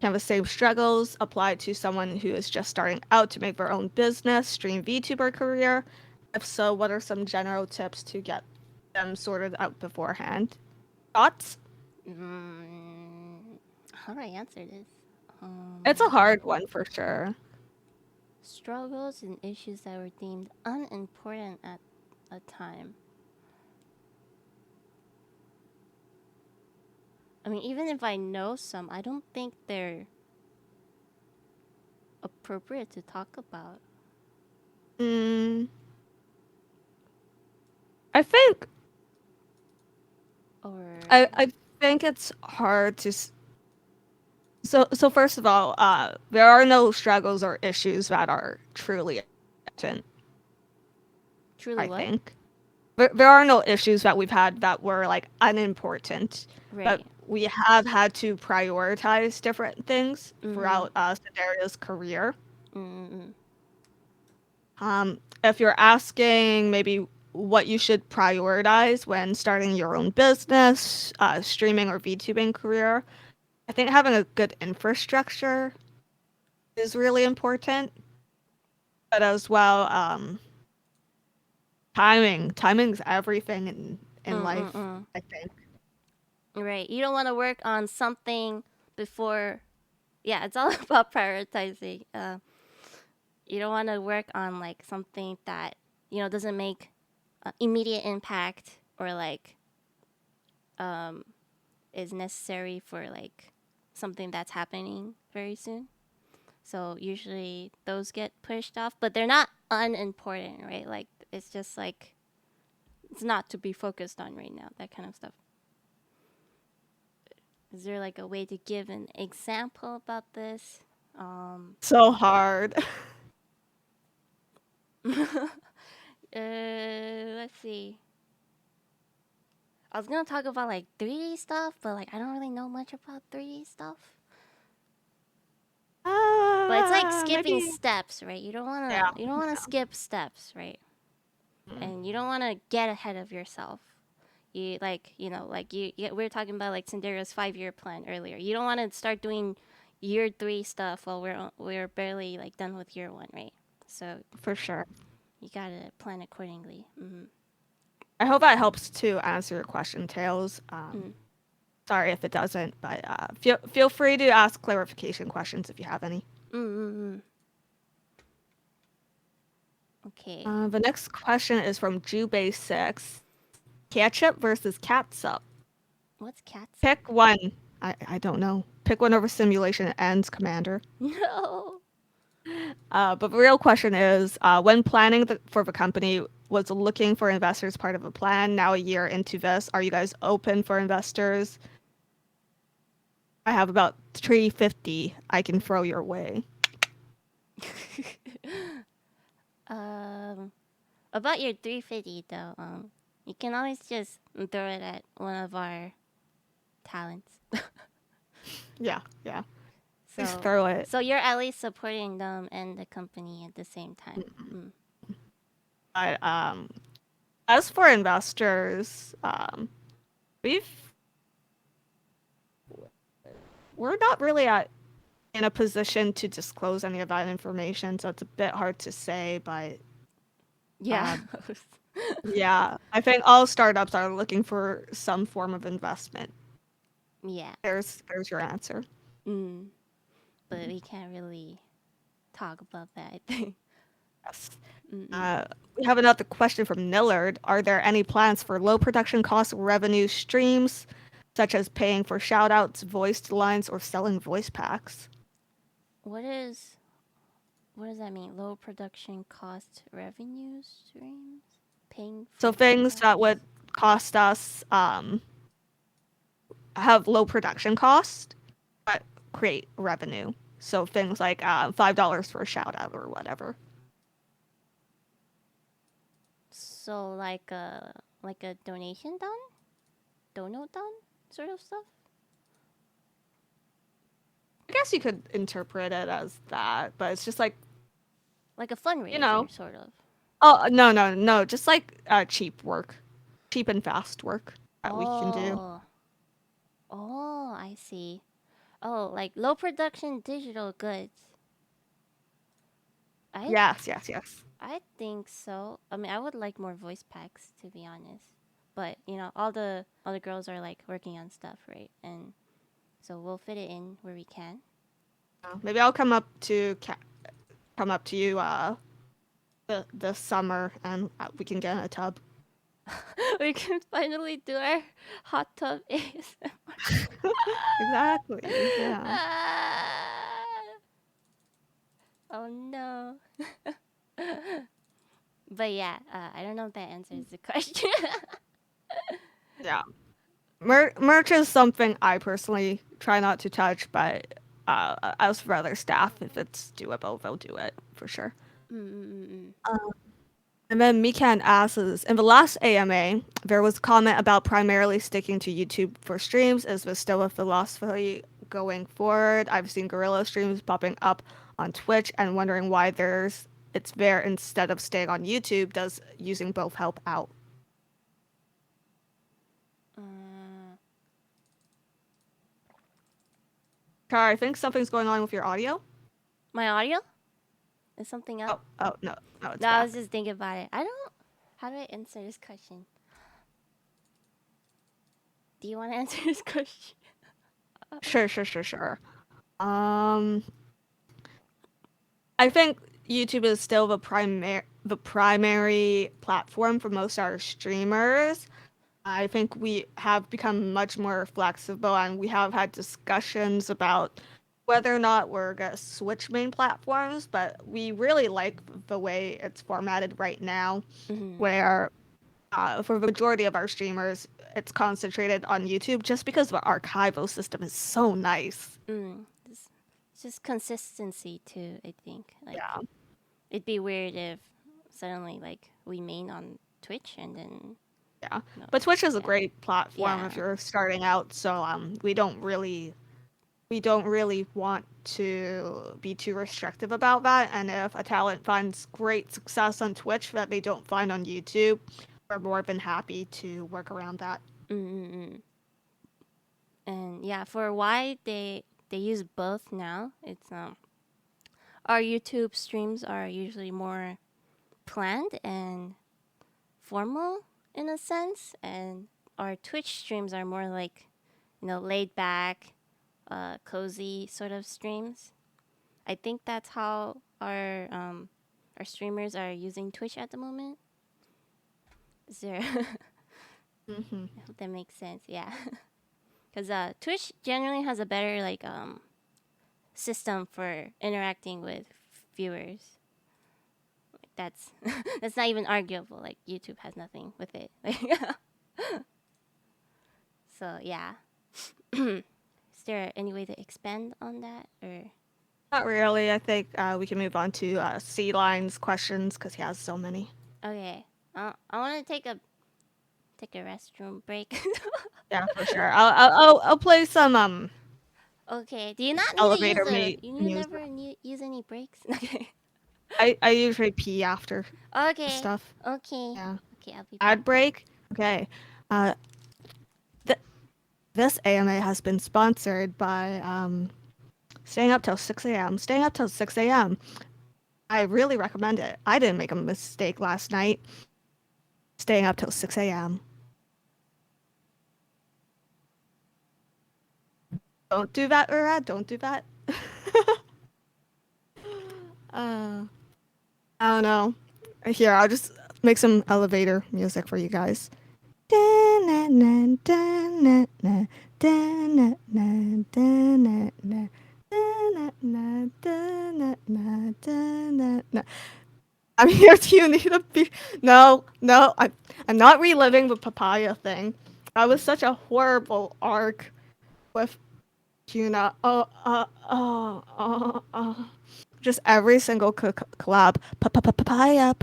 Can the same struggles apply to someone who is just starting out to make their own business, stream VTuber career? If so, what are some general tips to get them sorted out beforehand? Thoughts? How do I answer this? It's a hard one for sure. Struggles and issues that were deemed unimportant at a time. I mean, even if I know some, I don't think they're appropriate to talk about. I think. Or I think it's hard to. So first of all, there are no struggles or issues that are truly important. truly I what? think there are no issues that we've had that were like unimportant, Right. but we have had to prioritize different things throughout Cinderia's career. If you're asking maybe what you should prioritize when starting your own business, streaming or VTubing career. I think having a good infrastructure is really important, but as well, timing's everything in life, I think. Right. You don't want to work on something before. Yeah, it's all about prioritizing. You don't want to work on like something that doesn't make immediate impact or like is necessary for like something that's happening very soon. So usually those get pushed off, but they're not unimportant, right? Like it's just like it's not to be focused on right now, that kind of stuff. Is there like a way to give an example about this? So hard. Let's see. I was gonna talk about like 3D stuff, but like I don't really know much about 3D stuff. But it's like skipping Maybe. steps, right? You don't wanna Yeah. skip steps, right? And you don't wanna get ahead of yourself. You like we were talking about like Cinderia's 5-year plan earlier. You don't want to start doing year 3 stuff while we're barely like done with year 1, right? So For sure. you gotta plan accordingly. I hope that helps to answer your question, Tails. Sorry if it doesn't, but feel free to ask clarification questions if you have any. Okay. The next question is from Jubei6. Ketchup versus catsup. What's catsup? Pick one. I don't know. Pick one over simulation ends, Commander. No. But the real question is, when planning for the company, was looking for investors part of a plan? Now a year into this, are you guys open for investors? I have about 350 I can throw your way. About your 350 though, you can always just throw it at one of our talents. Yeah. So, Please throw it. So you're at least supporting them and the company at the same time. But as for investors, we're not really in a position to disclose any of that information, so it's a bit hard to say. But yeah, yeah, I think all startups are looking for some form of investment. Yeah. There's your answer. But we can't really talk about that, I think. Yes. We have another question from Nillard. Are there any plans for low production cost revenue streams, such as paying for shoutouts, voiced lines, or selling voice packs? What does that mean? Low production cost revenue streams? Paying for things that would cost us have low production cost, but create revenue. So things like $5 for a shout out or whatever. So like a donation done? Dono done sort of stuff? I guess you could interpret it as that, but it's just like a fundraiser, sort of. Oh no, just like cheap and fast work that we can do. Oh, I see. Oh, like low production digital goods. Yes. I think so. I mean, I would like more voice packs, to be honest. But all the girls are like working on stuff, right? And so we'll fit it in where we can. Maybe I'll come up to you this summer and we can get in a tub. We can finally do our hot tub ASMR. Exactly. Yeah. Oh no. But yeah, I don't know if that answers the question. Yeah. Merch is something I personally try not to touch, but as for other staff, if it's doable, they'll do it for sure. And then Mikan asks, in the last AMA, there was a comment about primarily sticking to YouTube for streams. Is this still a philosophy going forward? I've seen Gorilla streams popping up on Twitch and wondering why there's it's there instead of staying on YouTube, does using both help out? Char, I think something's going on with your audio. My audio? Is something up? Oh no, it's No, I back. was just thinking about it. How do I answer this question? Do you want to answer this question? Sure. I think YouTube is still the primary platform for most of our streamers. I think we have become much more flexible, and we have had discussions about whether or not we're gonna switch main platforms, but we really like the way it's formatted right now, where for the majority of our streamers, it's concentrated on YouTube just because the archival system is so nice. It's just consistency too, I think. Like, Yeah. it'd be weird if suddenly like we main on Twitch and then Yeah. no. But Twitch is a great platform Yeah. if you're starting out, so we don't really want to be too restrictive about that. And if a talent finds great success on Twitch that they don't find on YouTube, we're more than happy to work around that. And yeah, for why they use both now, it's our YouTube streams are usually more planned and formal in a sense, and our Twitch streams are more like, laid back, cozy sort of streams. I think that's how our streamers are using Twitch at the moment. Is there? I hope that makes sense. Yeah, because Twitch generally has a better like system for interacting with viewers. Like, that's that's not even arguable. Like YouTube has nothing with it. So yeah. Is there any way to expand on that, or? Not really. I think we can move on to C Line's questions because he has so many. Okay. I want to take a restroom break. Yeah, for sure. I'll play some Okay. Do you not need elevator to use you music. never use any breaks? Okay. I usually pee after stuff. Okay. Yeah. Okay, I'll be Ad back. break. Okay. This AMA has been sponsored by staying up till 6 a.m. Staying up till 6 a.m. I really recommend it. I didn't make a mistake last night. Staying up till 6 a.m. Don't do that, Ura. Don't do that. I don't know. Here, I'll just make some elevator music for you guys. I'm here. Do you need a beer? No, I'm not reliving the papaya thing. That was such a horrible arc with Yuna. Just every single collab. Papaya.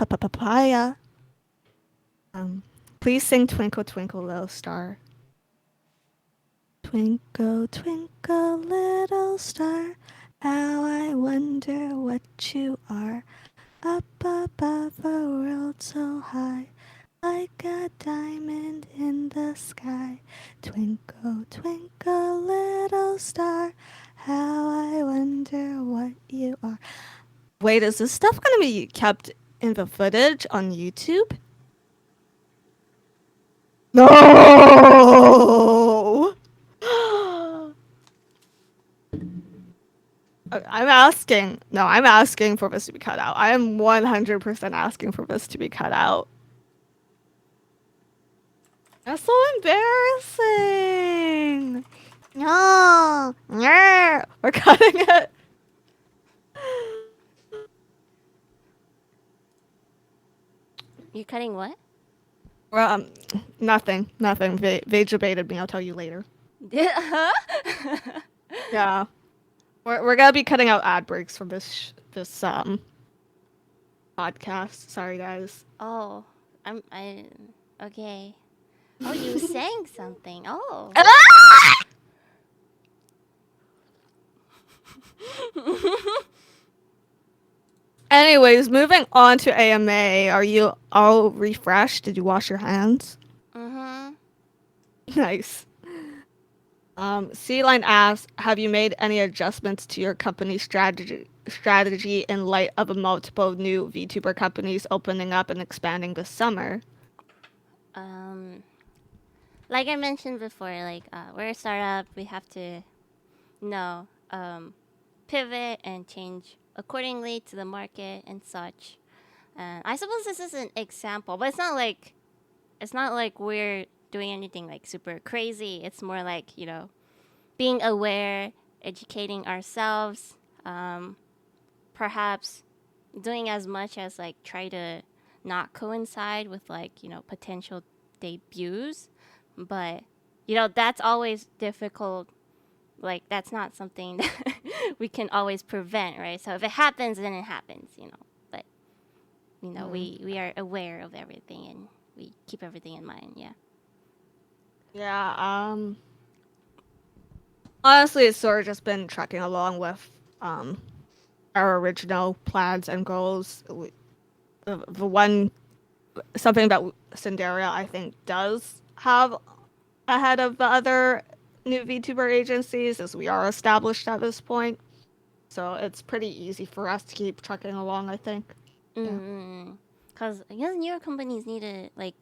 Please sing Twinkle Twinkle Little Star. Twinkle twinkle little star, how I wonder what you are. Up above a world so high, like a diamond in the sky. Twinkle twinkle little star, how I wonder what you are. Wait, is this stuff gonna be kept in the footage on YouTube? No! I'm asking for this to be cut out. I am 100% asking for this to be cut out. That's so embarrassing. No, we're cutting it. You're cutting what? Well, nothing. They debated me. I'll tell you later. Huh? Yeah, we're gonna be cutting out ad breaks from this podcast. Sorry, guys. Oh, okay. Oh, you sang something. Oh. Anyways, moving on to AMA. Are you all refreshed? Did you wash your hands? Mm-hmm. Nice. C-Line asks, have you made any adjustments to your company strategy in light of a multiple new VTuber companies opening up and expanding this summer? Like I mentioned before, we're a startup. We have to, pivot and change accordingly to the market and such. And I suppose this is an example, but it's not like we're doing anything like super crazy. It's more like being aware, educating ourselves, perhaps doing as much as like try to not coincide with potential debuts, but that's always difficult. Like that's not something that we can always prevent, right? So if it happens, then it happens, But we are aware of everything and we keep everything in mind. Yeah. Yeah, honestly, it's sort of just been trucking along with our original plans and goals. Something that Cinderia, I think, does have ahead of the other new VTuber agencies is we are established at this point. So it's pretty easy for us to keep trucking along, I think. Yeah. Because I guess newer companies need to like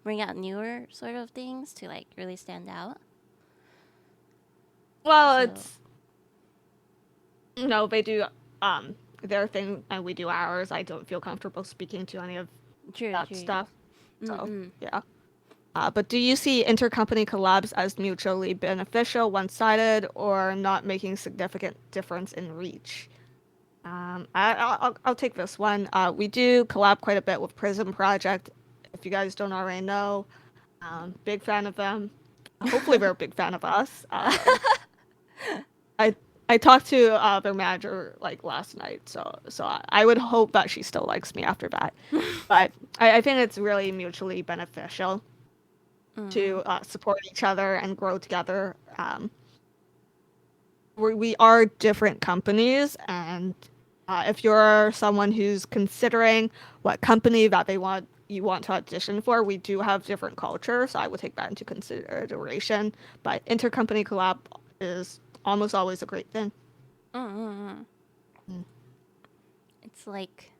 bring out newer sort of things to like really stand out. Well, So it's they do their thing and we do ours. I don't feel comfortable speaking to any of true, that true. stuff. So Mm-mm. yeah. But do you see intercompany collabs as mutually beneficial, one-sided, or not making significant difference in reach? I'll take this one. We do collab quite a bit with Prism Project. If you guys don't already know, big fan of them. Hopefully, they're a big fan of us. I I talked to their manager like last night, so I would hope that she still likes me after that. But I think it's really mutually beneficial to support each other and grow together. We are different companies, and if you're someone who's considering what company that you want to audition for, we do have different cultures, so I would take that into consideration. But intercompany collab is almost always a great thing. Mm-mm. Mm. It's like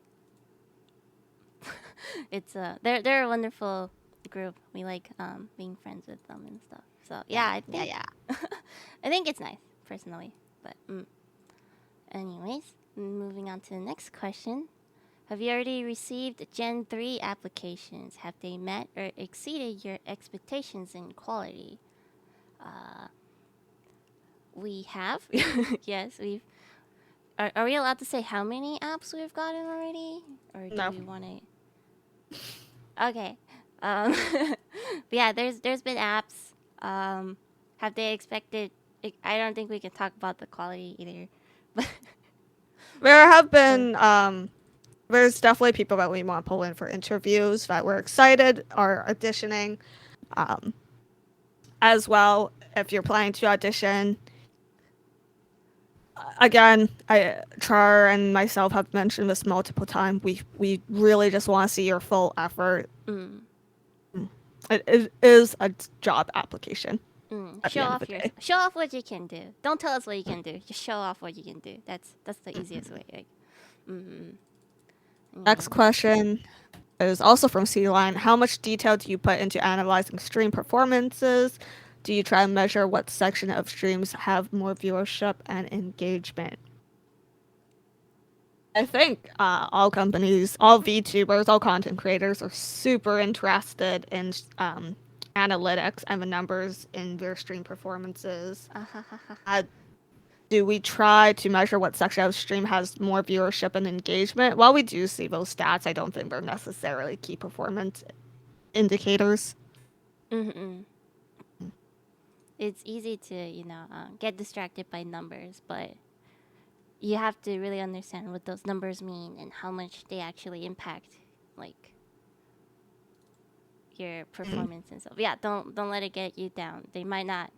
they're a wonderful group. We like being friends with them and stuff. So yeah, I think I think it's nice personally. But anyways, moving on to the next question. Have you already received Gen 3 applications? Have they met or exceeded your expectations in quality? We have. Yes, we've. Are we allowed to say how many apps we've gotten already? Or do No. we want to. Okay. But yeah, there's been apps. Have they expected? I don't think we can talk about the quality either. But There have been there's definitely people that we want to pull in for interviews that we're excited are auditioning. As well, if you're planning to audition, again, Char and myself have mentioned this multiple times. We really just want to see your full effort. It is a job application. Show off what you can do. Don't tell us what you can do. Just show off what you can do. That's the easiest way. Like, Next question is also from C-Line. How much detail do you put into analyzing stream performances? Do you try and measure what section of streams have more viewership and engagement? I think all companies, all VTubers, all content creators are super interested in analytics and the numbers in their stream performances. Do we try to measure what section of stream has more viewership and engagement? While we do see those stats, I don't think they're necessarily key performance indicators. It's easy to get distracted by numbers, but you have to really understand what those numbers mean and how much they actually impact like your performance and stuff. Yeah, don't let it get you down. They might not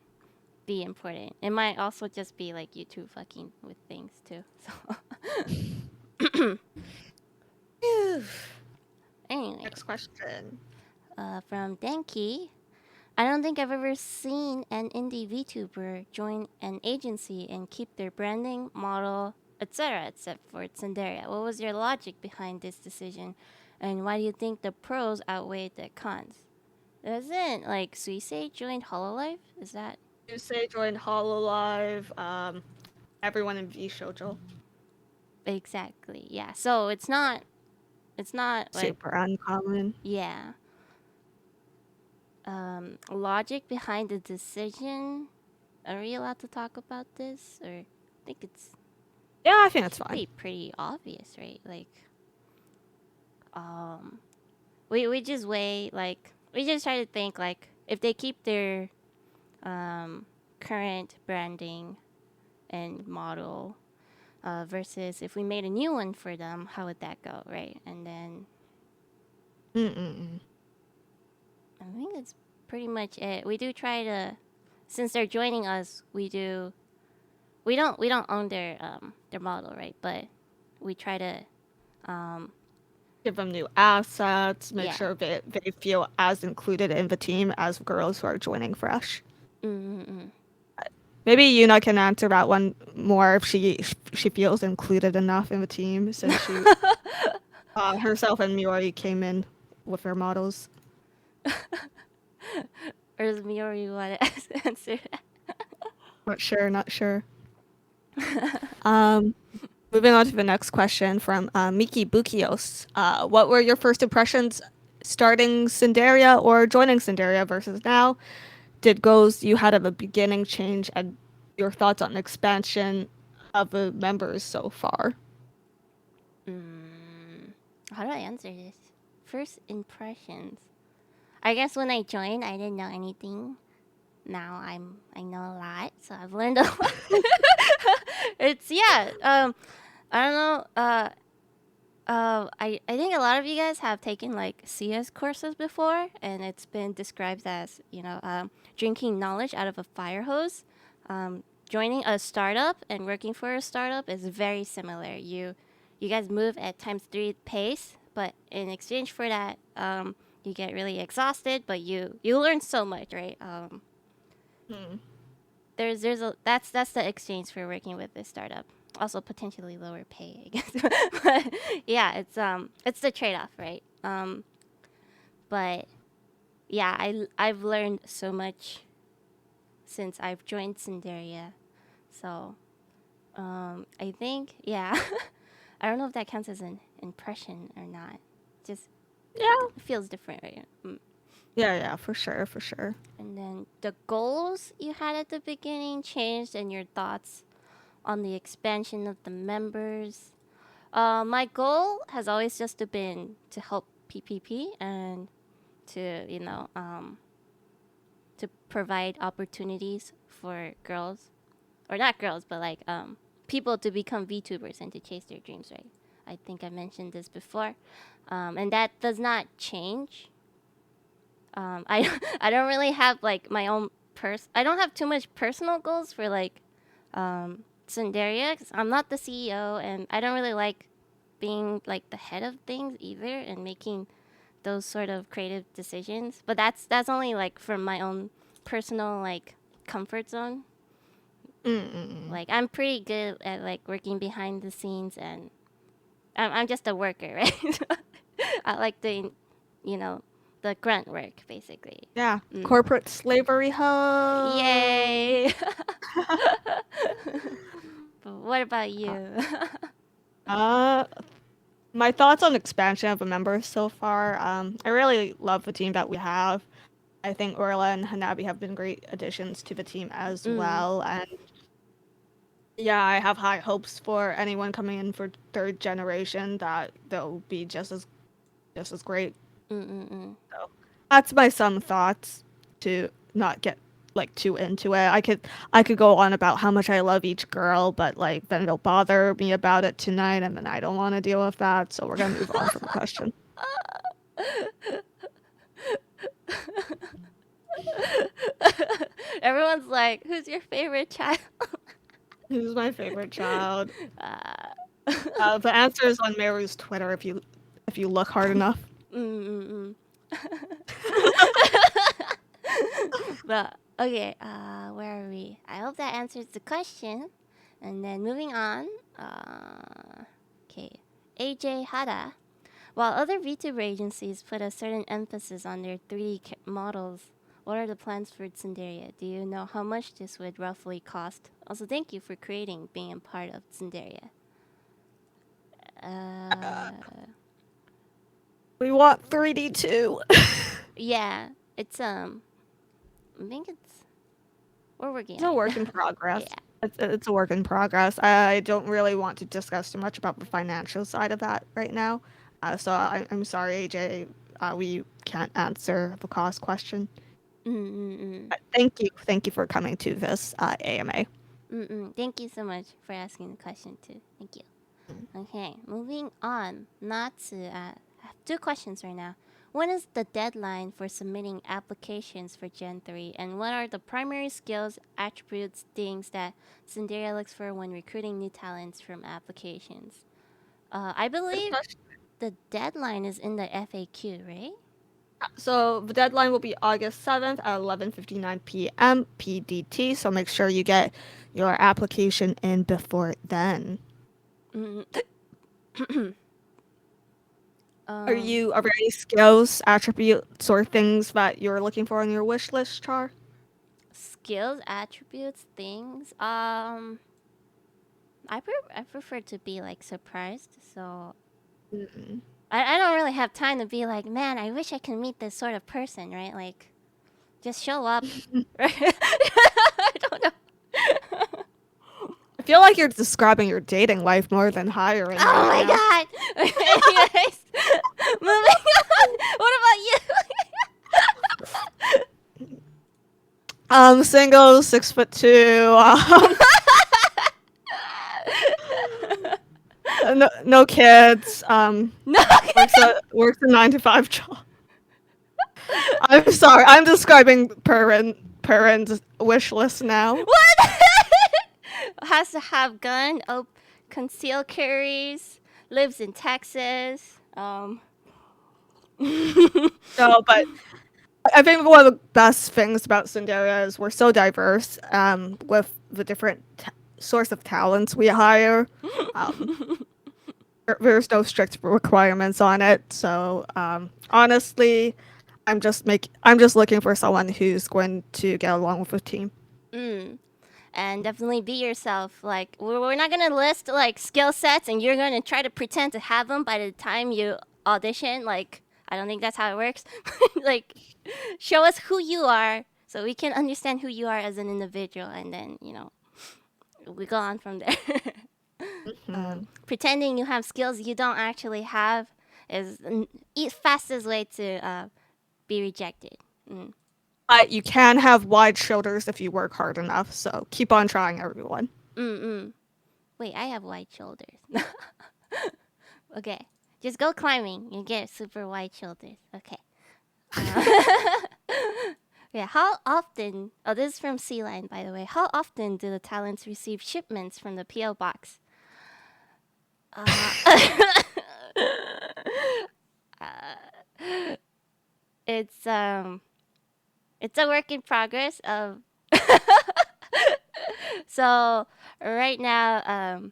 be important. It might also just be like you two fucking with things too. So Anyway, Next question. from Denki. I don't think I've ever seen an indie VTuber join an agency and keep their branding, model, etc. except for Tsunderia. What was your logic behind this decision? And why do you think the pros outweigh the cons? Doesn't like Suisei joined Hololive? Is that You say join Hololive, everyone in V Shoujo. exactly? Yeah. So it's not like Super uncommon. yeah. Logic behind the decision. Are we allowed to talk about this? Or I think it's Yeah, I think that's fine. pretty obvious, right? Like, we just weigh like we just try to think like if they keep their current branding and model versus if we made a new one for them, how would that go, right? And then I think that's pretty much it. We do try to, since they're joining us, we don't own their model, right? But we try to Give them new assets, make Yeah. sure they feel as included in the team as girls who are joining fresh. Maybe Yuna can answer that one more if she feels included enough in the team since she herself and Miori came in with their models. or does Miori want to answer that? Not sure. Moving on to the next question from Miki Bukios. What were your first impressions starting Cinderia or joining Cinderia versus now? Did goals you had at the beginning change, and your thoughts on expansion of the members so far? How do I answer this? First impressions. I guess when I joined, I didn't know anything. Now I know a lot, so I've learned a lot. It's I don't know. I think a lot of you guys have taken like CS courses before, and it's been described as drinking knowledge out of a fire hose. Joining a startup and working for a startup is very similar. You guys move at ×3 pace, but in exchange for that, you get really exhausted, but you learn so much, right? That's the exchange for working with this startup. Also potentially lower pay, I guess. But yeah, it's the trade-off, right? But yeah, I've learned so much since I've joined Cinderia. So I think I don't know if that counts as an impression or not. Just it feels different, right? Yeah, for sure. And then the goals you had at the beginning changed, and your thoughts on the expansion of the members. My goal has always just been to help PPP and to to provide opportunities for girls, or not girls, but like people to become VTubers and to chase their dreams. Right? I think I mentioned this before, and that does not change. I don't really have like my own I don't have too much personal goals for like Sunderia, 'cause I'm not the CEO, and I don't really like being like the head of things either and making those sort of creative decisions. But that's only like from my own personal like comfort zone. Like I'm pretty good at like working behind the scenes, and I'm just a worker, right? I like doing, the grunt work basically. Yeah, corporate slavery ho. Yay! But what about you? My thoughts on expansion of the members so far. I really love the team that we have. I think Orla and Hanabi have been great additions to the team as well, and yeah, I have high hopes for anyone coming in for third generation that they'll be just as great. So that's my some thoughts, to not get like too into it. I could go on about how much I love each girl, but like then they'll bother me about it tonight, and then I don't want to deal with that. So we're gonna move on from the question. Everyone's like, "Who's your favorite child?" Who's my favorite child? The answer is on Meru's Twitter if you if you look hard enough. But okay, where are we? I hope that answers the question. And then moving on. Okay, AJ Hada. While other VTuber agencies put a certain emphasis on their 3D models, what are the plans for Tsunderia? Do you know how much this would roughly cost? Also, thank you for being a part of Tsunderia. We want 3D too. Yeah, it's I think we're working. It's a work in progress. Yeah. It's a work in progress. I don't really want to discuss too much about the financial side of that right now. So I'm sorry, AJ. We can't answer the cost question. Thank you for coming to this AMA. Thank you so much for asking the question too. Thank you. Okay, moving on. Natsu, I have 2 questions right now. When is the deadline for submitting applications for Gen 3? And what are the primary skills, attributes, things that Cinderia looks for when recruiting new talents from applications? I believe the deadline is in the FAQ, right? So the deadline will be August 7th at 11:59 p.m. PDT. So make sure you get your application in before then. Are there any skills, attributes, or things that you're looking for on your wish list, Char? Skills, attributes, things. I prefer to be like surprised. So I don't really have time to be like, man, I wish I could meet this sort of person, right? Like, just show up. Right? I don't know. I feel like you're describing your dating life more than hiring. Oh my god! Anyways, moving on. What about you? Single, 6'2". No kids. Works a 9-to-5 job. I'm sorry. I'm describing parents' wish list now. What? Has to have gun. Oh, conceal carries. Lives in Texas. No, but I think one of the best things about Sunderia is we're so diverse. With the different source of talents we hire. There's no strict requirements on it. So honestly, I'm just looking for someone who's going to get along with the team. And definitely be yourself. Like, we're not gonna list like skill sets, and you're gonna try to pretend to have them by the time you audition. Like, I don't think that's how it works. Like, show us who you are, so we can understand who you are as an individual, and then we go on from there. Pretending you have skills you don't actually have is the fastest way to be rejected. But you can have wide shoulders if you work hard enough, so keep on trying, everyone. Wait, I have wide shoulders. Okay, just go climbing and get super wide shoulders. Okay. Yeah, how often... Oh, this is from Sea Line, by the way. How often do the talents receive shipments from the P.O. box? It's a work in progress of so right now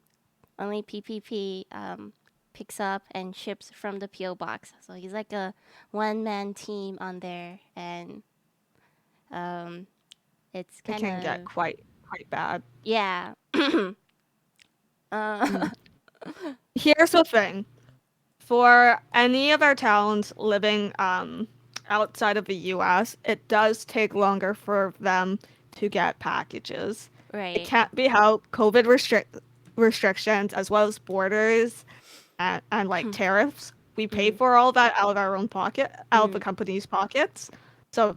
only PPP picks up and ships from the PO box, so he's like a one-man team on there, and it's kind of can get quite bad. Yeah. Here's the thing. For any of our talents living outside of the US, it does take longer for them to get packages. Right. It can't be helped. COVID restrictions, as well as borders and like tariffs. We pay for all that out of our own pocket, out of the company's pockets. So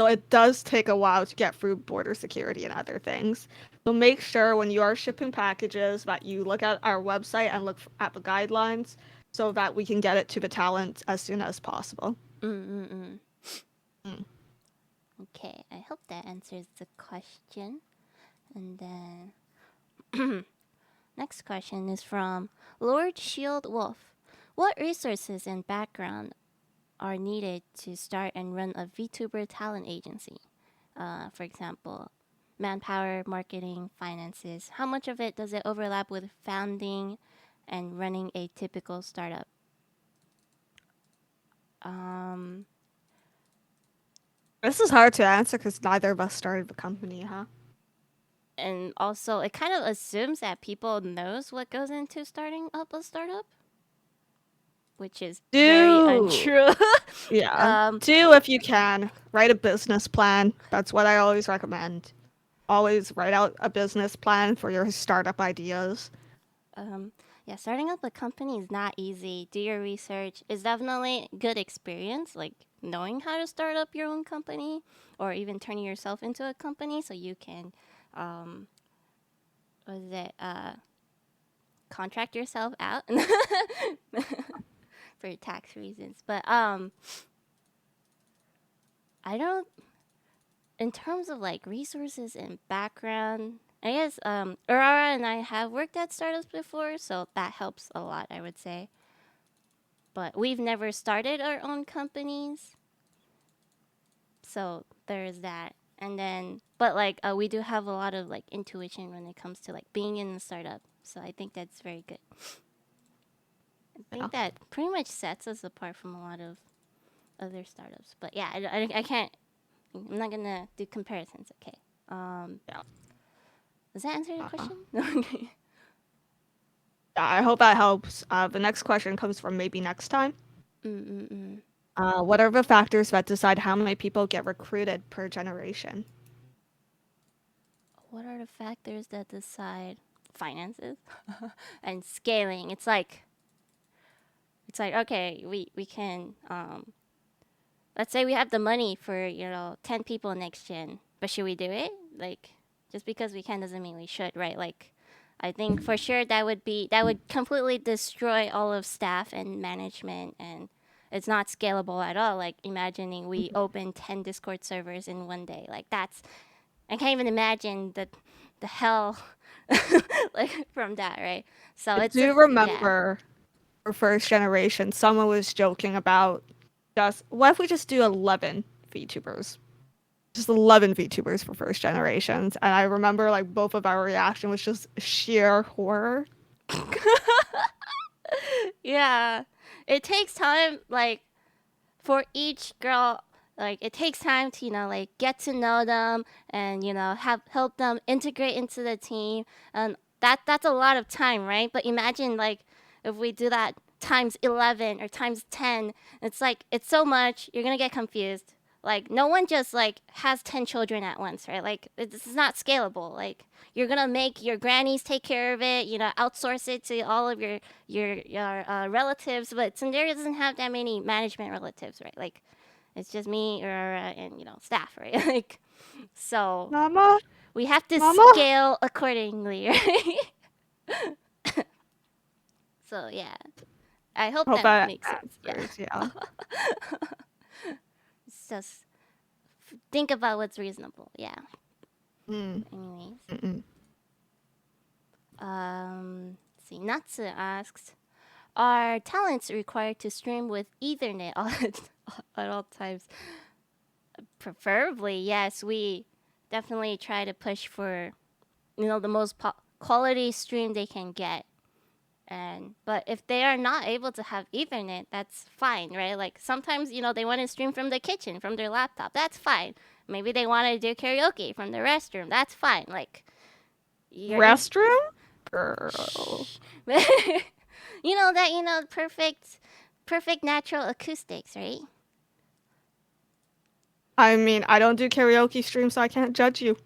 it does take a while to get through border security and other things. So make sure when you are shipping packages that you look at our website and look at the guidelines so that we can get it to the talent as soon as possible. Okay, I hope that answers the question. And then next question is from Lord Shield Wolf. What resources and background are needed to start and run a VTuber talent agency? For example, manpower, marketing, finances. How much of it does it overlap with founding and running a typical startup? This is hard to answer because neither of us started the company, huh? And also, it kind of assumes that people knows what goes into starting up a startup, which is very untrue. Yeah. Do if you can. Write a business plan. That's what I always recommend. Always write out a business plan for your startup ideas. Yeah, starting up a company is not easy. Do your research. It's definitely good experience, like knowing how to start up your own company or even turning yourself into a company so you can, contract yourself out for tax reasons. But I don't, in terms of like resources and background, I guess Aurora and I have worked at startups before, so that helps a lot, I would say. But we've never started our own companies, so there's that. And then, but like we do have a lot of like intuition when it comes to like being in a startup, so I think that's very good. I think that pretty much sets us apart from a lot of other startups. But yeah, I can't. I'm not gonna do comparisons. Okay. Yeah. Does that answer your question? Yeah, I hope that helps. The next question comes from maybe next time. What are the factors that decide how many people get recruited per generation? What are the factors that decide finances and scaling? It's like okay, we can let's say we have the money for 10 people next gen, but should we do it? Like just because we can doesn't mean we should, right? Like I think for sure that would completely destroy all of staff and management, and it's not scalable at all. Like imagining we open 10 Discord servers in one day. Like that's I can't even imagine the hell like from that, right? So I it's do remember for first generation, someone was joking about what if we just do 11 VTubers? Just 11 VTubers for first generations. And I remember like both of our reaction was just sheer horror. Yeah. It takes time, like, for each girl, like, it takes time to, like, get to know them and, help them integrate into the team. And that's a lot of time, right? But imagine, like, if we do that times 11 or times 10, it's like, it's so much, you're gonna get confused. Like, no one just, like, has 10 children at once, right? Like, this is not scalable. Like, you're gonna make your grannies take care of it, outsource it to all of your relatives. But Cinderia doesn't have that many management relatives, right? Like, it's just me, Aurora, and staff, right? Like, so Mama? we have to Mama? scale accordingly, right? So yeah, I hope that makes sense. Yeah. It's just think about what's reasonable. Yeah. Mm. Anyways. See, Natsu asks, are talents required to stream with Ethernet at all times? Preferably, yes. We definitely try to push for, the most quality stream they can get. But if they are not able to have Ethernet, that's fine, right? Like sometimes, they want to stream from the kitchen, from their laptop. That's fine. Maybe they want to do karaoke from the restroom. That's fine. Like restroom? Girl. Perfect natural acoustics, right? I mean, I don't do karaoke streams, so I can't judge you.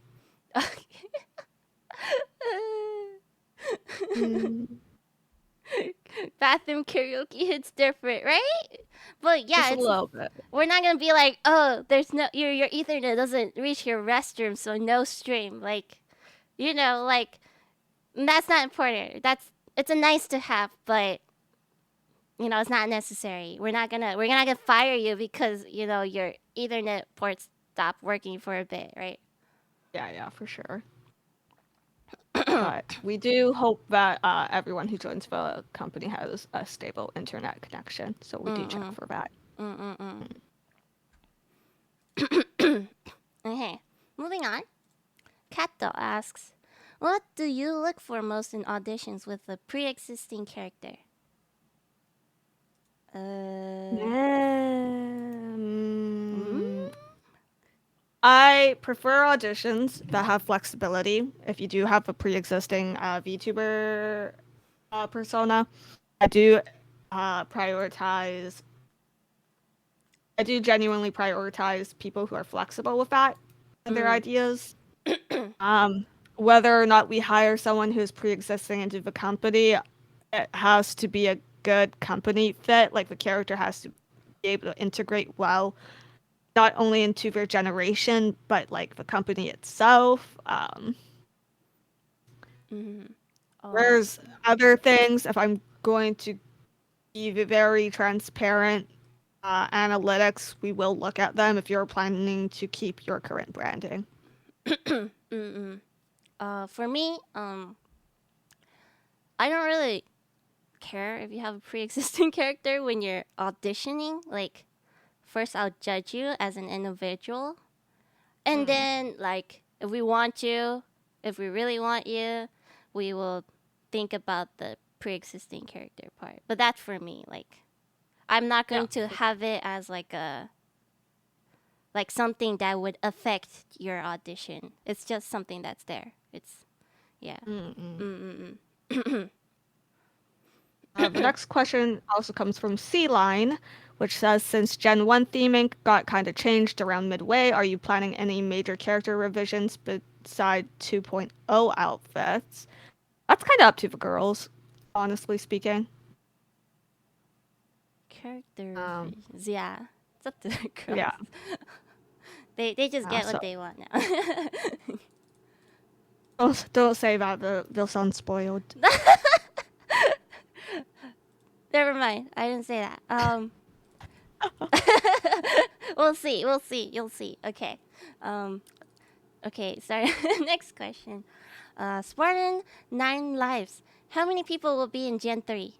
Bathroom karaoke hits different, right? But yeah, just a little bit. We're not gonna be like, oh, there's no your Ethernet doesn't reach your restroom, so no stream. Like, like that's not important. It's a nice to have, but it's not necessary. We're not gonna fire you because your Ethernet ports stop working for a bit, right? Yeah, for sure. But we do hope that everyone who joins the company has a stable internet connection, so we do check for that. Okay, moving on. Kato asks, what do you look for most in auditions with a pre-existing character? I prefer auditions that have flexibility. If you do have a pre-existing VTuber persona, I do prioritize. I do genuinely prioritize people who are flexible with that and their ideas. Whether or not we hire someone who's pre-existing into the company, it has to be a good company fit. Like the character has to be able to integrate well, not only into their generation, but like the company itself. Whereas other things, if I'm going to be very transparent, analytics, we will look at them if you're planning to keep your current branding. For me, I don't really care if you have a pre-existing character when you're auditioning. Like, first I'll judge you as an individual, and then like if we really want you, we will think about the pre-existing character part. But that's for me. Like, I'm not going to have it as like something that would affect your audition. It's just something that's there. It's The next question also comes from C Line, which says, since Gen 1 theming got kind of changed around midway, are you planning any major character revisions beside 2.0 outfits? That's kind of up to the girls, honestly speaking. Character revisions. Yeah. It's up to the girls. Yeah. They just get what they want now. Don't say that, they'll sound spoiled. Never mind. I didn't say that. We'll see. You'll see. Okay. Okay, sorry. Next question. Spartan 9 lives. How many people will be in Gen 3?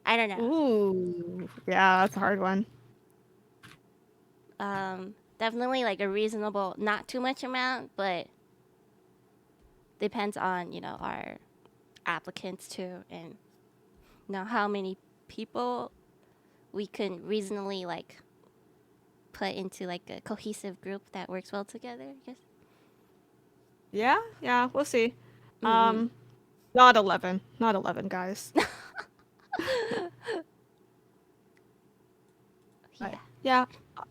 I don't know. Ooh. Yeah, that's a hard one. Definitely like a reasonable, not too much amount, but depends on, our applicants too, and how many people we can reasonably like put into like a cohesive group that works well together, I guess. Yeah, we'll see. Not 11, guys. Yeah.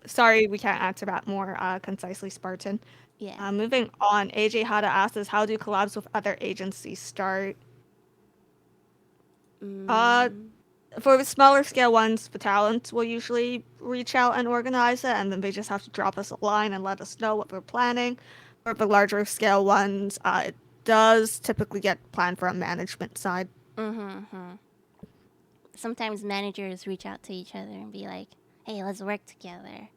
Sorry, we can't answer that more concisely, Spartan. Yeah. Moving on, AJ Hada asks us, how do collabs with other agencies start? For the smaller scale ones, the talents will usually reach out and organize it, and then they just have to drop us a line and let us know what they're planning. For the larger scale ones, it does typically get planned from management side. Sometimes managers reach out to each other and be like, hey, let's work together.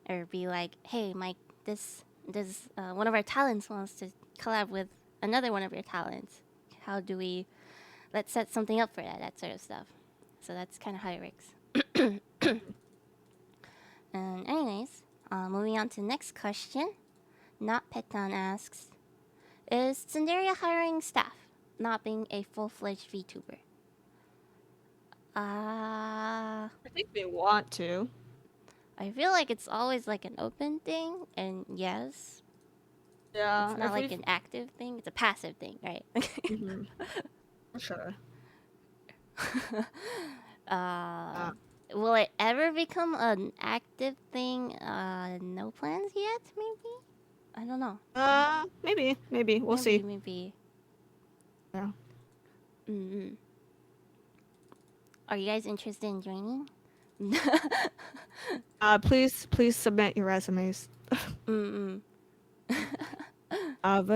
Or be like, hey, Mike, this one of our talents wants to collab with another one of your talents. How do we, let's set something up for that sort of stuff. So that's kind of how it works. And anyways, moving on to the next question. Not Petan asks, is Cinderia hiring staff, not being a full-fledged VTuber? I think they want to. I feel like it's always like an open thing, and yes. Yeah. It's not like an active thing, it's a passive thing, right? Sure. Will it ever become an active thing? No plans yet, maybe? I don't know. Maybe. We'll see. Maybe. Yeah. Are you guys interested in joining? Please submit your resumes. The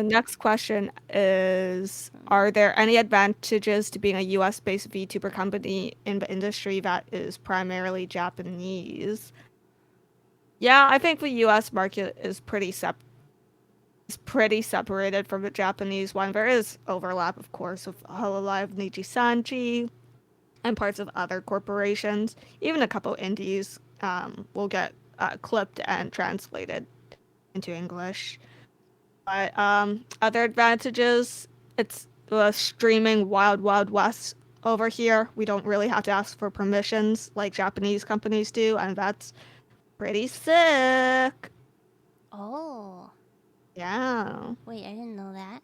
next question is, are there any advantages to being a US-based VTuber company in the industry that is primarily Japanese? Yeah, I think the US market is pretty is pretty separated from the Japanese one. There is overlap, of course, with Hololive, Nijisanji, and parts of other corporations. Even a couple indies will get clipped and translated into English. But other advantages, it's the streaming wild, wild west over here. We don't really have to ask for permissions like Japanese companies do, and that's pretty sick. Oh, Yeah. wait, I didn't know that.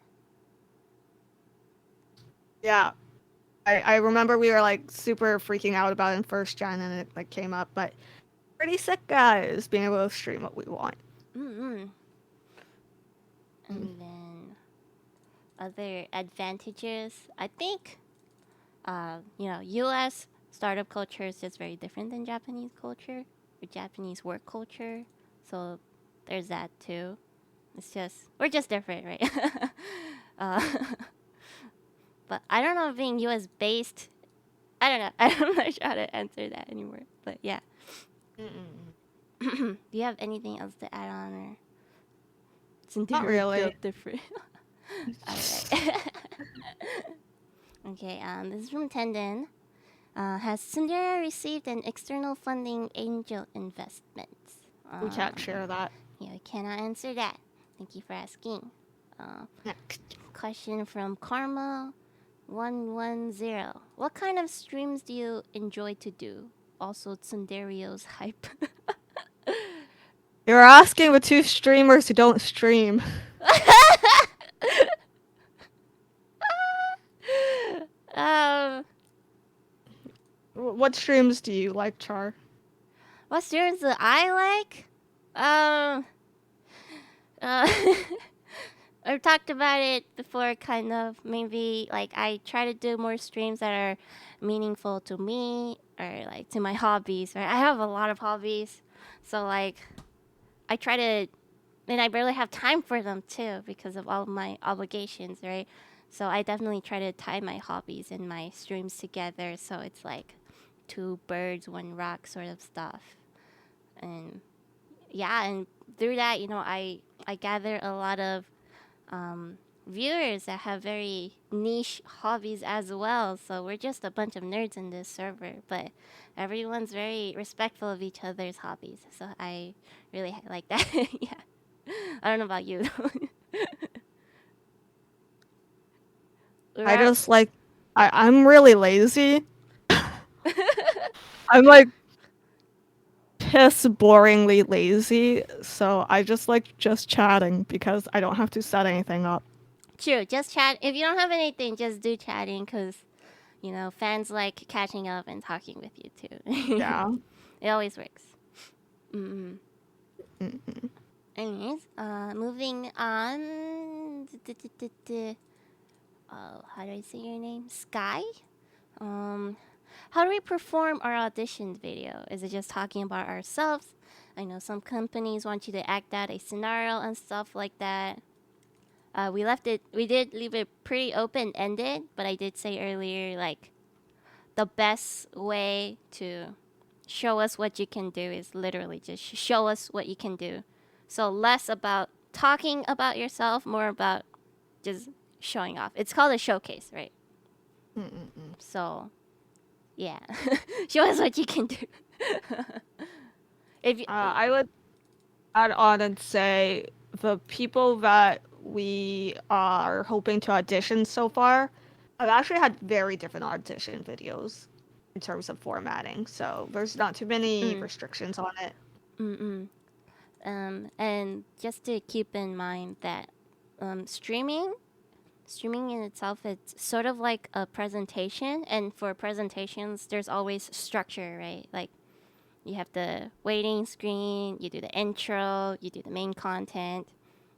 Yeah. I remember we were like super freaking out about it in first gen and it like came up, but pretty sick guys being able to stream what we want. Mm-mm. And then other advantages, I think, U.S. startup culture is just very different than Japanese culture or Japanese work culture. So there's that too. We're just different, right? uh, but I don't know if being U.S. based, I don't know. I'm not sure how to answer that anymore. But yeah. Do you have anything else to add on or? Not really. Different. Alright. Okay, this is from Tendon. Has Cinderia received an external funding angel investment? We can't share that. Yeah, I cannot answer that. Thank you for asking. Next. Question from Karma110. What kind of streams do you enjoy to do? Also, Tsunderio's hype. You're asking with two streamers who don't stream. um, What streams do you like, Char? what streams do I like? Uh, I've talked about it before, kind of. Maybe like I try to do more streams that are meaningful to me or like to my hobbies. Right, I have a lot of hobbies, so like I try to, and I barely have time for them too because of all of my obligations, right? So I definitely try to tie my hobbies and my streams together, so it's like two birds, one rock sort of stuff. And yeah, and through that, I gather a lot of viewers that have very niche hobbies as well. So we're just a bunch of nerds in this server, but everyone's very respectful of each other's hobbies. So I really like that. Yeah. I don't know about you. I just like I'm really lazy. I'm like piss boringly lazy, so I just like just chatting because I don't have to set anything up. True, just chat. If you don't have anything, just do chatting because, fans like catching up and talking with you too. Yeah. It always works. Anyways, moving on. How do I say your name? Sky? How do we perform our audition video? Is it just talking about ourselves? I know some companies want you to act out a scenario and stuff like that. We did leave it pretty open-ended, but I did say earlier, like, the best way to show us what you can do is literally just show us what you can do. So less about talking about yourself, more about just showing off. It's called a showcase, right? So, yeah. Show us what you can do. I would add on and say the people that we are hoping to audition so far have actually had very different audition videos in terms of formatting, so there's not too many restrictions on it. And just to keep in mind that streaming in itself, it's sort of like a presentation, and for presentations there's always structure, right? Like you have the waiting screen, you do the intro, you do the main content,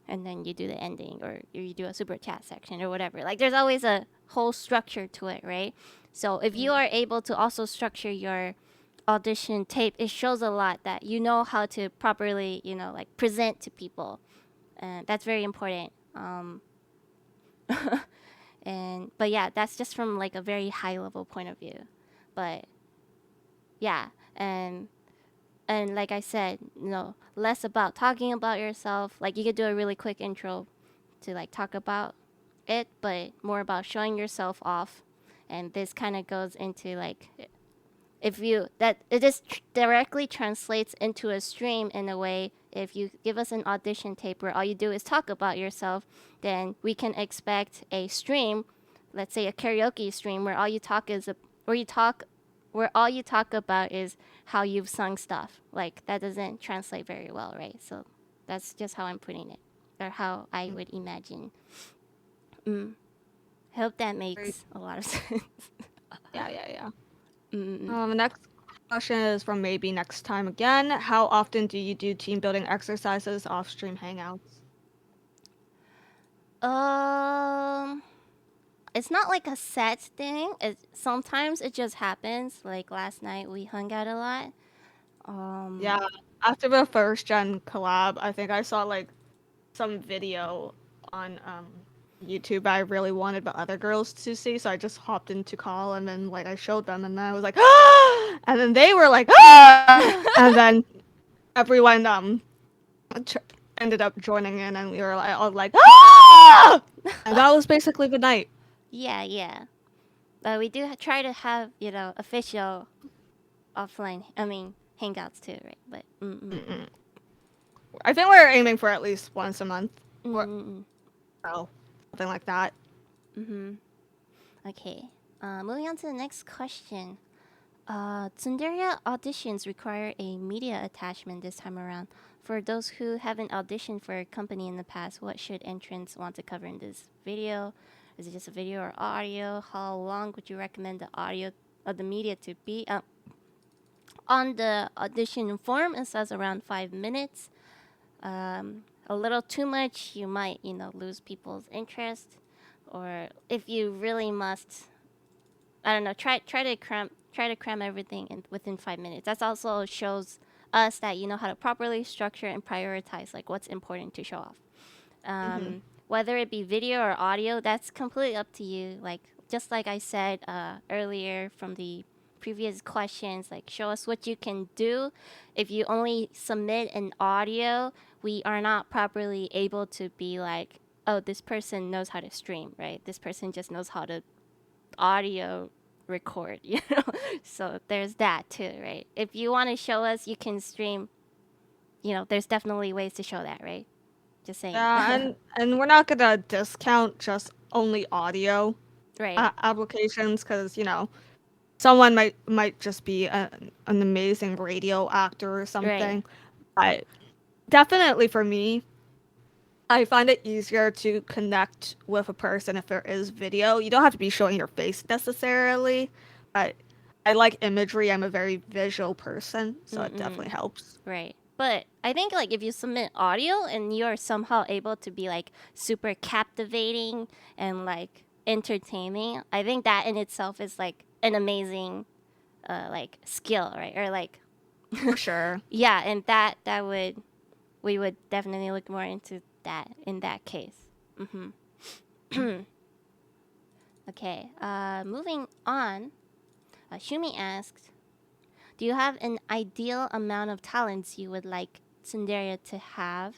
and then you do the ending, or you do a super chat section or whatever. Like there's always a whole structure to it, right? So if you are able to also structure your audition tape, it shows a lot that you know how to properly, like present to people, and that's very important. But yeah, that's just from like a very high level point of view. But yeah, and like I said, less about talking about yourself. Like you could do a really quick intro, to like talk about it, but more about showing yourself off. And this kind of goes into like if you that it just directly translates into a stream in a way. If you give us an audition tape where all you do is talk about yourself, then we can expect a stream, let's say a karaoke stream, where all you talk about is how you've sung stuff. Like that doesn't translate very well, right? So that's just how I'm putting it, or how I would imagine. Hope that makes a lot of sense. Yeah. Next question is from maybe next time again. How often do you do team building exercises off stream hangouts? It's not like a set thing. Sometimes it just happens. Like last night we hung out a lot. Yeah, after the first gen collab, I think I saw like some video on YouTube I really wanted the other girls to see, so I just hopped into call and then like I showed them and then I was like, ah! And then they were like, ah! And then everyone ended up joining in and we were like all like, ah! And that was basically the night. Yeah. But we do try to have, official offline, hangouts too, right? But I think we're aiming for at least once a month. Oh, something like that. Okay. Moving on to the next question. Tsunderia auditions require a media attachment this time around. For those who haven't auditioned for a company in the past, what should entrants want to cover in this video? Is it just a video or audio? How long would you recommend the audio of the media to be? On the audition form, it says around 5 minutes. A little too much, you might, lose people's interest. Or if you really must, I don't know, try to cram everything within 5 minutes. That also shows us that you know how to properly structure and prioritize like what's important to show off. Whether it be video or audio, that's completely up to you. Like just like I said earlier from the previous questions, like show us what you can do. If you only submit an audio, we are not properly able to be like, oh, this person knows how to stream, right? This person just knows how to audio record, So there's that too, right? If you want to show us you can stream, there's definitely ways to show that, right? Just saying. Yeah, and we're not gonna discount just only audio right. applications because someone might just be an amazing radio actor or something. Right. But definitely for me, I find it easier to connect with a person if there is video. You don't have to be showing your face necessarily, but I like imagery. I'm a very visual person, so it definitely helps. Right. But I think like if you submit audio and you're somehow able to be like super captivating and like entertaining, I think that in itself is like an amazing like skill, right? Or like For sure. Yeah, and we would definitely look more into that in that case. Okay, moving on. Shumi asked, do you have an ideal amount of talents you would like Cinderia to have?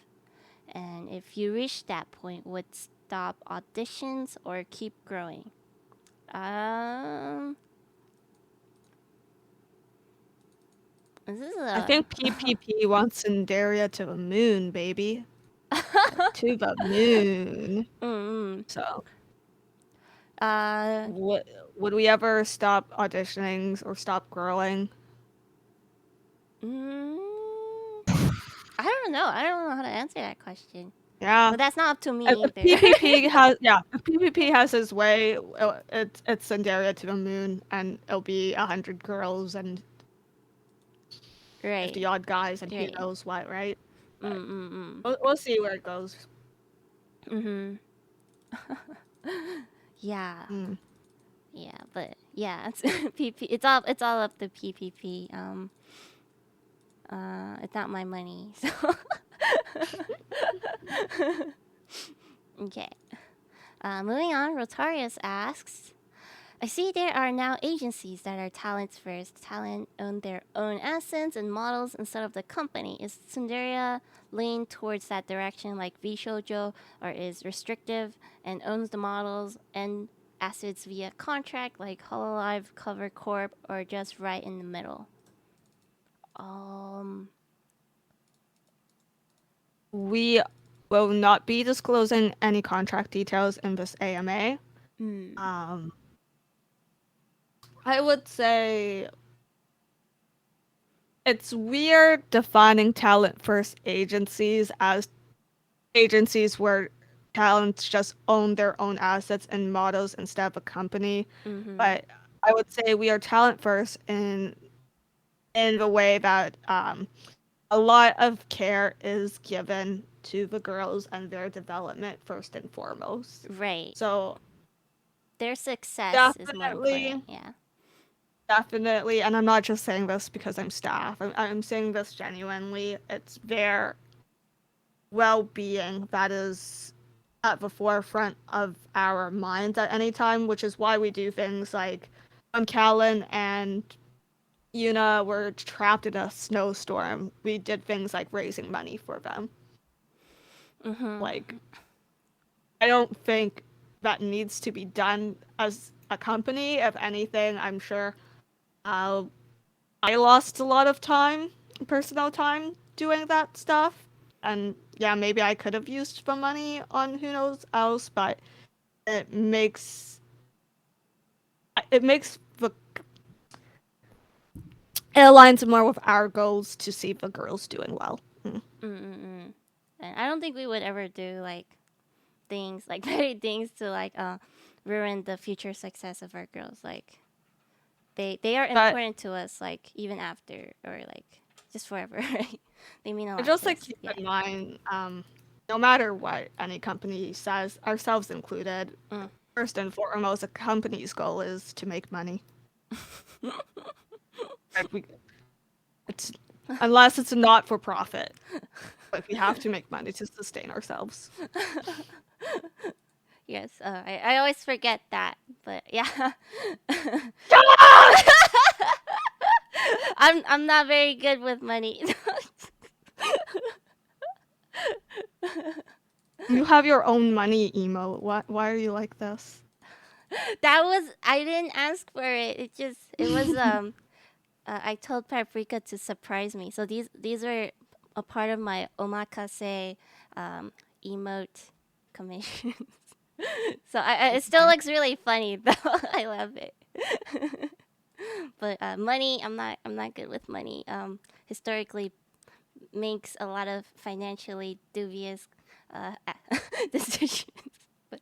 And if you reach that point, would stop auditions or keep growing? I think PPP wants Cinderia to the moon, baby. To the moon. So, would we ever stop auditioning or stop growing? I don't know. I don't know how to answer that question. Yeah, but that's not up to me if either. PPP has his way, it's Cinderia to the moon, and it'll be 100 girls and 50 odd guys, and who knows what, right? We'll see where it goes. Yeah. Yeah, but yeah, it's PP. It's all up to PPP. It's not my money, so. Okay. Moving on, Rotarius asks, I see there are now agencies that are talents first. Talent own their own assets and models instead of the company. Is Cinderia lean towards that direction like V-Shoujo, or is restrictive and owns the models and assets via contract like Hololive, Cover Corp, or just right in the middle? We will not be disclosing any contract details in this AMA. I would say it's weird defining talent first agencies as agencies where talents just own their own assets and models instead of a company. But I would say we are talent first in the way that a lot of care is given to the girls and their development first and foremost. Right. So their success is more important. Yeah. Definitely, and I'm not just saying this because I'm staff. I'm saying this genuinely. It's their well-being that is at the forefront of our minds at any time, which is why we do things like when Callan and Yuna were trapped in a snowstorm, we did things like raising money for them. Like, I don't think that needs to be done as a company. If anything, I'm sure I lost a lot of time, personal time, doing that stuff. And yeah, maybe I could have used the money on who knows else, but it makes the it aligns more with our goals to see the girls doing well. And I don't think we would ever do like things like very things to like ruin the future success of our girls. Like they are important to us, like even after or like just forever, right? They mean a lot. Just to like us. keep in mind, no matter what any company says, ourselves included, first and foremost, a company's goal is to make money. Unless it's a not-for-profit, but we have to make money to sustain ourselves. Yes, I always forget that, but yeah. I'm not very good with money. You have your own money emote. Why are you like this? I didn't ask for it. It was I told Paprika to surprise me. So these are a part of my omakase emote commissions. So it still looks really funny though. I love it. But money, I'm not good with money. Historically, makes a lot of financially dubious decisions. But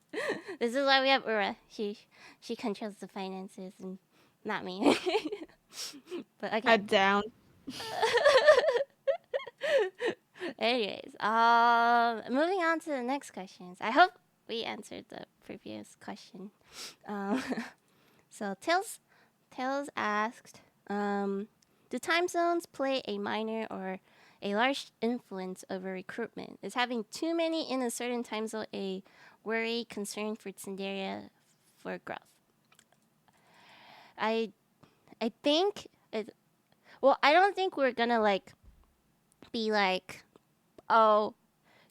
this is why we have Ura. She controls the finances and not me. But okay. Head down. Anyways, moving on to the next questions. I hope we answered the previous question. So Tails asked, do time zones play a minor or a large influence over recruitment? Is having too many in a certain time zone a worry, concern for Tsunderia for growth? I think it. Well, I don't think we're gonna like be like, oh,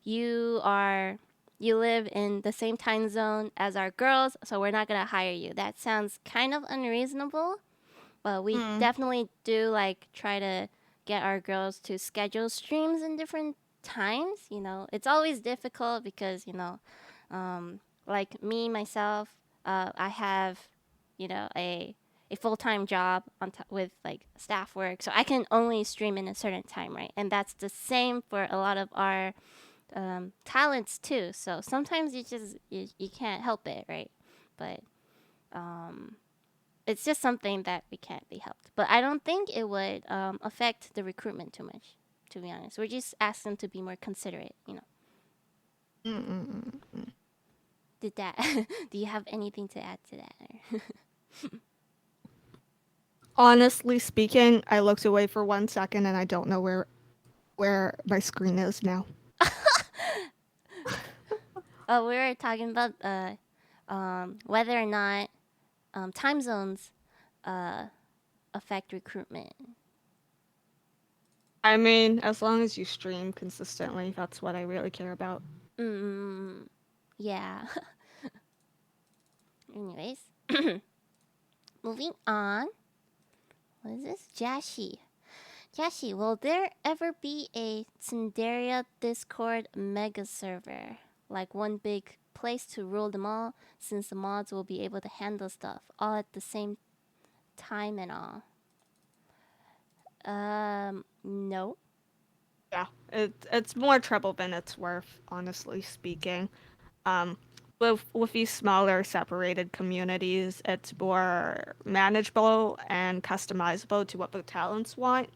you live in the same time zone as our girls, so we're not gonna hire you. That sounds kind of unreasonable, but we definitely do like try to get our girls to schedule streams in different times. You know, it's always difficult because like me myself, I have a full-time job with like staff work, so I can only stream in a certain time, right? And that's the same for a lot of our talents too. So sometimes you can't help it, right? But it's just something that we can't be helped. But I don't think it would affect the recruitment too much, to be honest. We're just asking them to be more considerate, Did that? Do you have anything to add to that? Honestly speaking, I looked away for 1 second and I don't know where my screen is now. Oh, we were talking about whether or not time zones affect recruitment? I mean, as long as you stream consistently, that's what I really care about. Yeah. Anyways, moving on. What is this? Jashi, will there ever be a Cinderia Discord mega server? Like one big place to rule them all, since the mods will be able to handle stuff all at the same time and all. No. Yeah, it's more trouble than it's worth, honestly speaking. With these smaller separated communities, it's more manageable and customizable to what the talents want.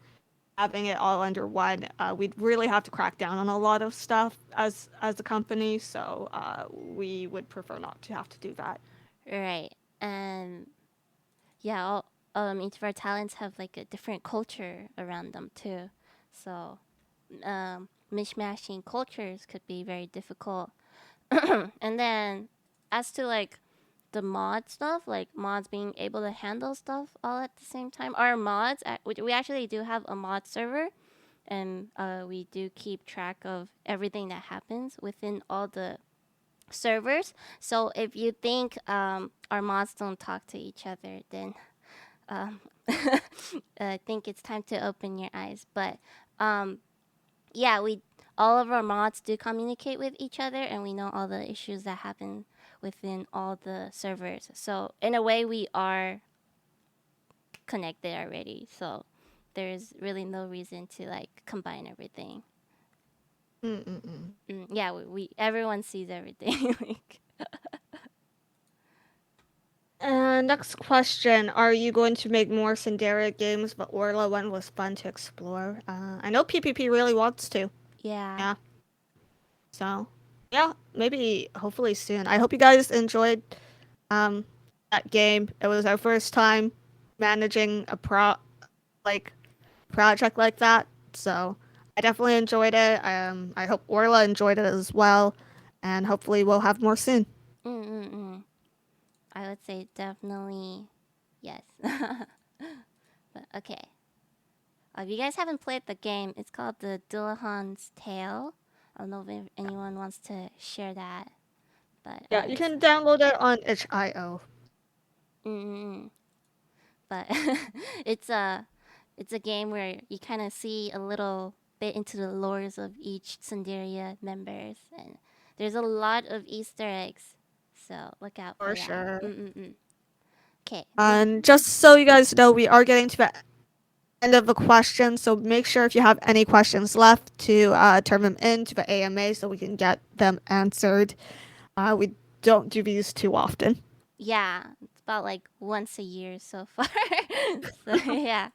Having it all under one, we'd really have to crack down on a lot of stuff as a company. So we would prefer not to have to do that. Right. And yeah, each of our talents have like a different culture around them too. So mishmashing cultures could be very difficult. And then as to like the mod stuff, like mods being able to handle stuff all at the same time, our mods, we actually do have a mod server, and we do keep track of everything that happens within all the servers. So if you think our mods don't talk to each other, then I think it's time to open your eyes. But yeah, all of our mods do communicate with each other, and we know all the issues that happen within all the servers. So in a way, we are connected already. So there's really no reason to like combine everything. Yeah, we everyone sees everything. Like, Next question: are you going to make more Cinderia games? The Orla one was fun to explore. I know PPP really wants to. yeah. Yeah. So, yeah, maybe hopefully soon. I hope you guys enjoyed that game. It was our first time managing a project like that. So, I definitely enjoyed it. I hope Orla enjoyed it as well, and hopefully we'll have more soon. I would say definitely yes. But okay. If you guys haven't played the game, it's called the Dillahan's Tale. I don't know if anyone wants to share that. But Yeah, you can download it on itch.io. But it's a game where you kind of see a little bit into the lores of each Tsunderia members, and there's a lot of Easter eggs. So look out for For that. sure. Okay. And just so you guys know, we are getting to the end of the questions, so make sure if you have any questions left to turn them into the AMA so we can get them answered. We don't do these too often. Yeah, it's about like once a year so far. So yeah.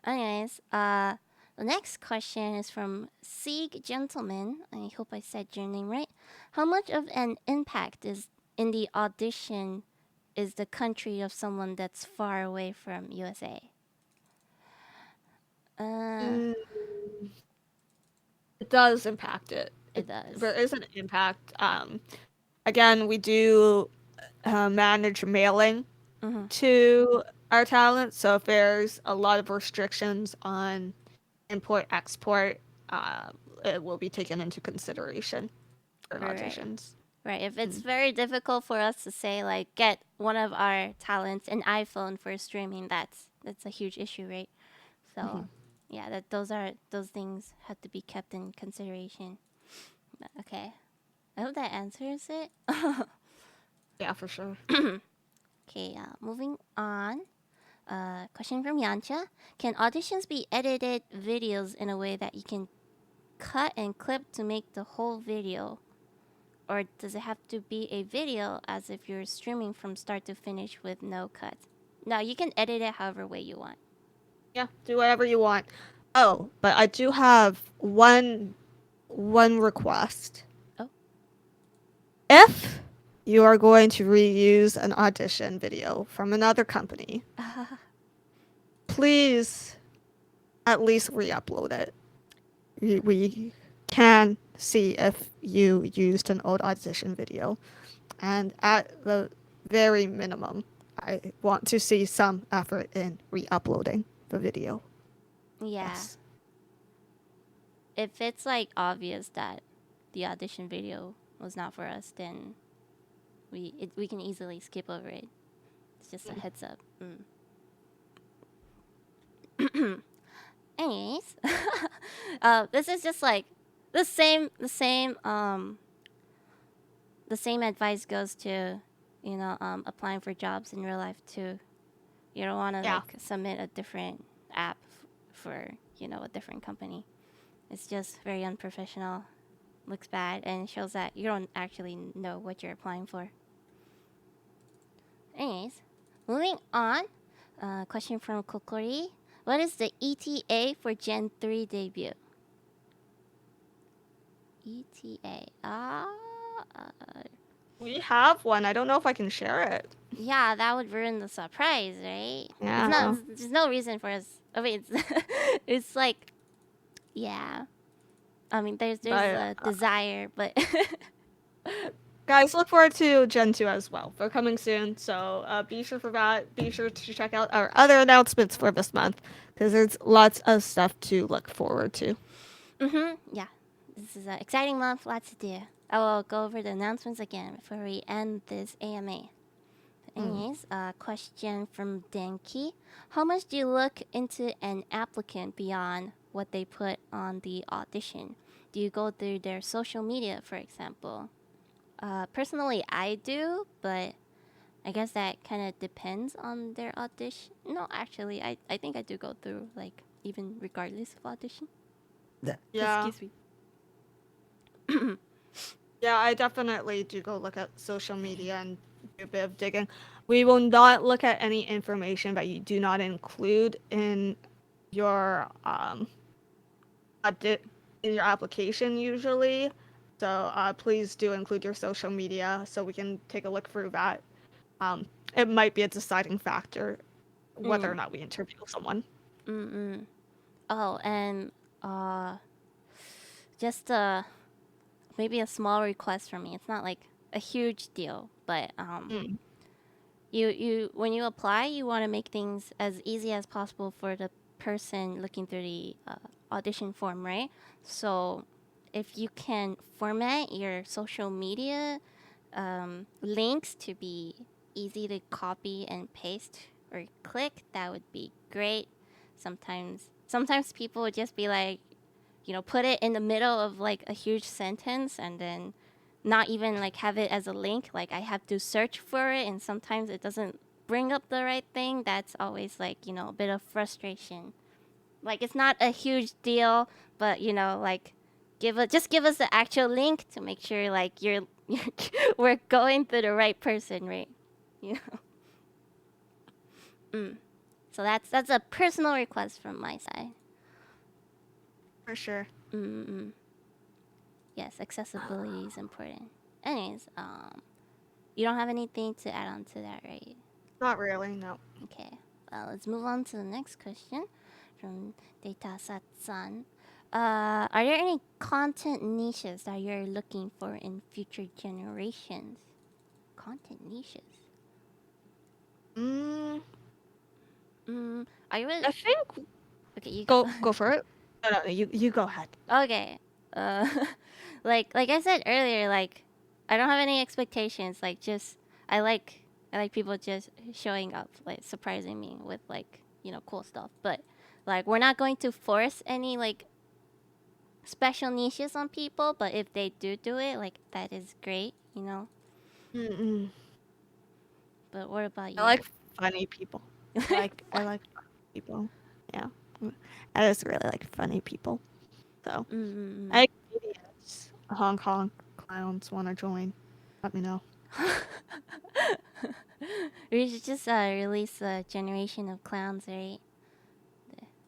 Anyways, the next question is from Sieg Gentleman. I hope I said your name right. How much of an impact is in the audition is the country of someone that's far away from USA? It does impact it. It does. There is an impact. Again, we do manage mailing to our talent, so if there's a lot of restrictions on import export, it will be taken into consideration for auditions. Right. If it's very difficult for us to say like get one of our talents an iPhone for streaming, that's a huge issue, right? So yeah, those things have to be kept in consideration. But, okay. I hope that answers it. Yeah, for sure. Okay, moving on. Question from Yancha. Can auditions be edited videos in a way that you can cut and clip to make the whole video? Or does it have to be a video as if you're streaming from start to finish with no cuts? No, you can edit it however way you want. Yeah, do whatever you want. Oh, but I do have one request. Oh. If you are going to reuse an audition video from another company, please at least re-upload it. We can see if you used an old audition video, and at the very minimum, I want to see some effort in re-uploading the video. Yeah. Yes. If it's like obvious that the audition video was not for us, then we can easily skip over it. It's just a heads up. Anyways, this is just like the same advice goes to, applying for jobs in real life too. You don't want to like submit a different app for, a different company. It's just very unprofessional, looks bad, and shows that you don't actually know what you're applying for. Anyways, moving on. Question from Kokori. What is the ETA for Gen 3 debut? ETA. We have one. I don't know if I can share it. Yeah, that would ruin the surprise, right? Yeah. There's no reason for us. I mean, it's like, yeah. I mean, there's a desire, but Guys, look forward to Gen 2 as well. They're coming soon, so be sure for that. Be sure to check out our other announcements for this month, because there's lots of stuff to look forward to. Yeah, this is an exciting month, lots to do. I will go over the announcements again before we end this AMA. Anyways, question from Denki. How much do you look into an applicant beyond what they put on the audition? Do you go through their social media, for example? Personally, I do, but I guess that kind of depends on their audition. No, actually, I think I do go through, like, even regardless of audition. Yeah. Excuse me. Yeah, I definitely do go look at social media and do a bit of digging. We will not look at any information that you do not include in your in your application usually. So please do include your social media so we can take a look through that. It might be a deciding factor whether or not we interview someone. Oh, and just maybe a small request from me. It's not like a huge deal, but you when you apply, you want to make things as easy as possible for the person looking through the audition form, right? So if you can format your social media links to be easy to copy and paste or click, that would be great. Sometimes people would just be like, put it in the middle of like a huge sentence and then not even like have it as a link. Like I have to search for it, and sometimes it doesn't bring up the right thing. That's always like, a bit of frustration. Like it's not a huge deal, but like just give us the actual link to make sure like we're going through the right person, right? So that's a personal request from my side. For sure. Yes, accessibility is important. Anyways, you don't have anything to add on to that, right? Not really, no. Okay. Well, let's move on to the next question from Data Satsan. Are there any content niches that you're looking for in future generations? Content niches. Are you really? I think. Okay, you go for it. No, you go ahead. Okay. Like I said earlier, like I don't have any expectations. Like just I like people just showing up, like surprising me with like cool stuff. But like we're not going to force any like special niches on people. But if they do it, like that is great, But what about you? I like funny people. I like funny people. Yeah, I just really like funny people. So I like idiots. Hong Kong clowns want to join. Let me know. We should just release a generation of clowns, right?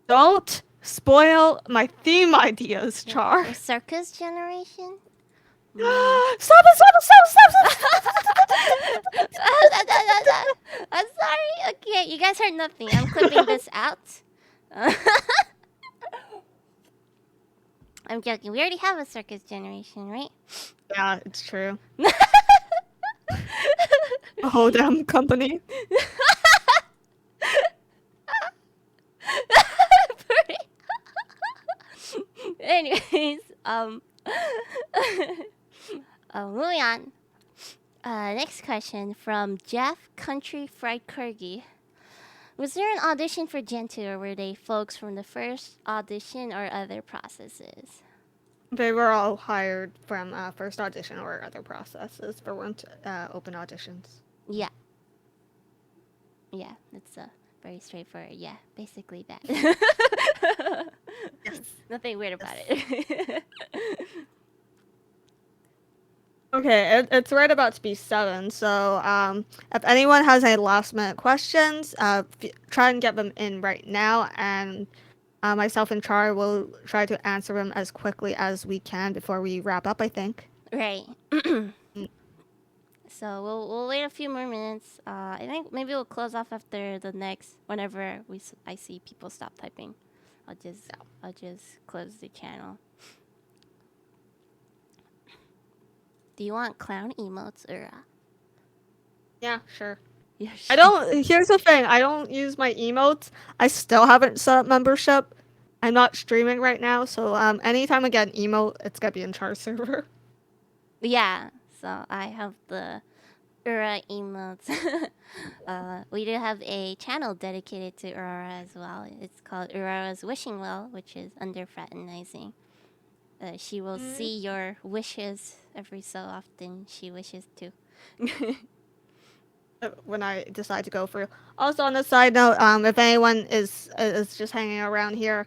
Don't spoil my theme ideas, Char. The circus generation? Stop! I'm sorry. Okay, you guys heard nothing. I'm clipping this out. I'm joking. We already have a circus generation, right? Yeah, it's true. A whole damn company. Anyways, moving on. Next question from Jeff Country Fried Corgi. Was there an audition for Gen 2 or were they folks from the first audition or other processes? They were all hired from first audition or other processes for weren't open auditions. Yeah. Yeah, that's very straightforward. Yeah, basically that. Yes. Nothing weird about it. Okay, it's right about to be 7, so if anyone has any last minute questions, try and get them in right now, and myself and Char will try to answer them as quickly as we can before we wrap up, I think. Right. So we'll wait a few more minutes. I think maybe we'll close off after the next. Whenever I see people stop typing, I'll just close the channel. Do you want clown emotes or? Yeah, sure. Yeah, I don't. Here's the thing. I don't use my emotes. I still haven't set up membership. I'm not streaming right now, so anytime I get an emote, it's gonna be in Char server. Yeah. So I have the emotes. We do have a channel dedicated to Aurora as well. It's called Aurora's Wishing Well, which is under Fraternizing. She will see your wishes every so often. She wishes to. When I decide to go through. Also, on a side note, if anyone is just hanging around here,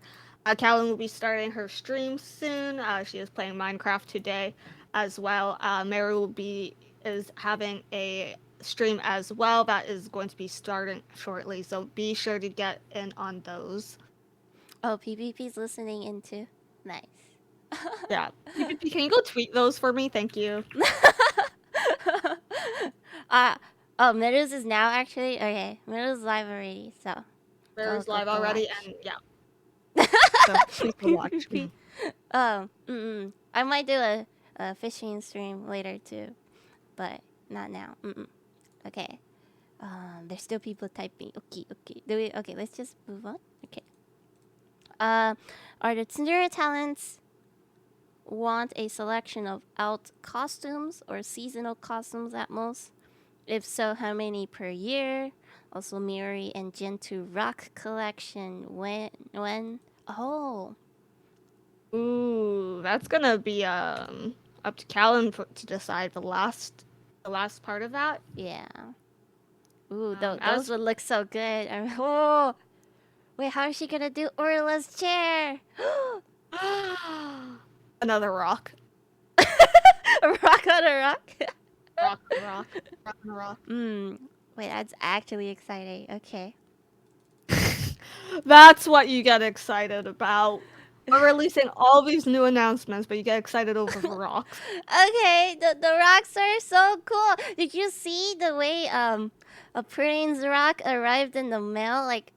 Callan will be starting her stream soon. She is playing Minecraft today as well. Mary is having a stream as well that is going to be starting shortly. So be sure to get in on those. Oh, PvP's listening in too. Nice. Yeah. PvP, can you go tweet those for me? Thank you. Oh, Meadows is now actually okay. Meadows live already, so Mary's go live already, watch. and yeah. So please go watch. PvP. I might do a fishing stream later too, but not now. Okay. There's still people typing. Okay. Okay, let's just move on. Okay. Are the Cinderella talents want a selection of out costumes or seasonal costumes at most? If so, how many per year? Also, Miri and Gen 2 Rock collection. When? Oh. Ooh, that's gonna be up to Callan to decide the last part of that. Yeah. Ooh, As those would look so good. Oh. Wait, how is she gonna do Orla's chair? another rock, A rock on a rock? rock on a rock. Wait, that's actually exciting. Okay. That's what you get excited about. We're releasing all these new announcements, but you get excited over the rocks. Okay, the rocks are so cool. Did you see the way a Prince rock arrived in the mail? Like,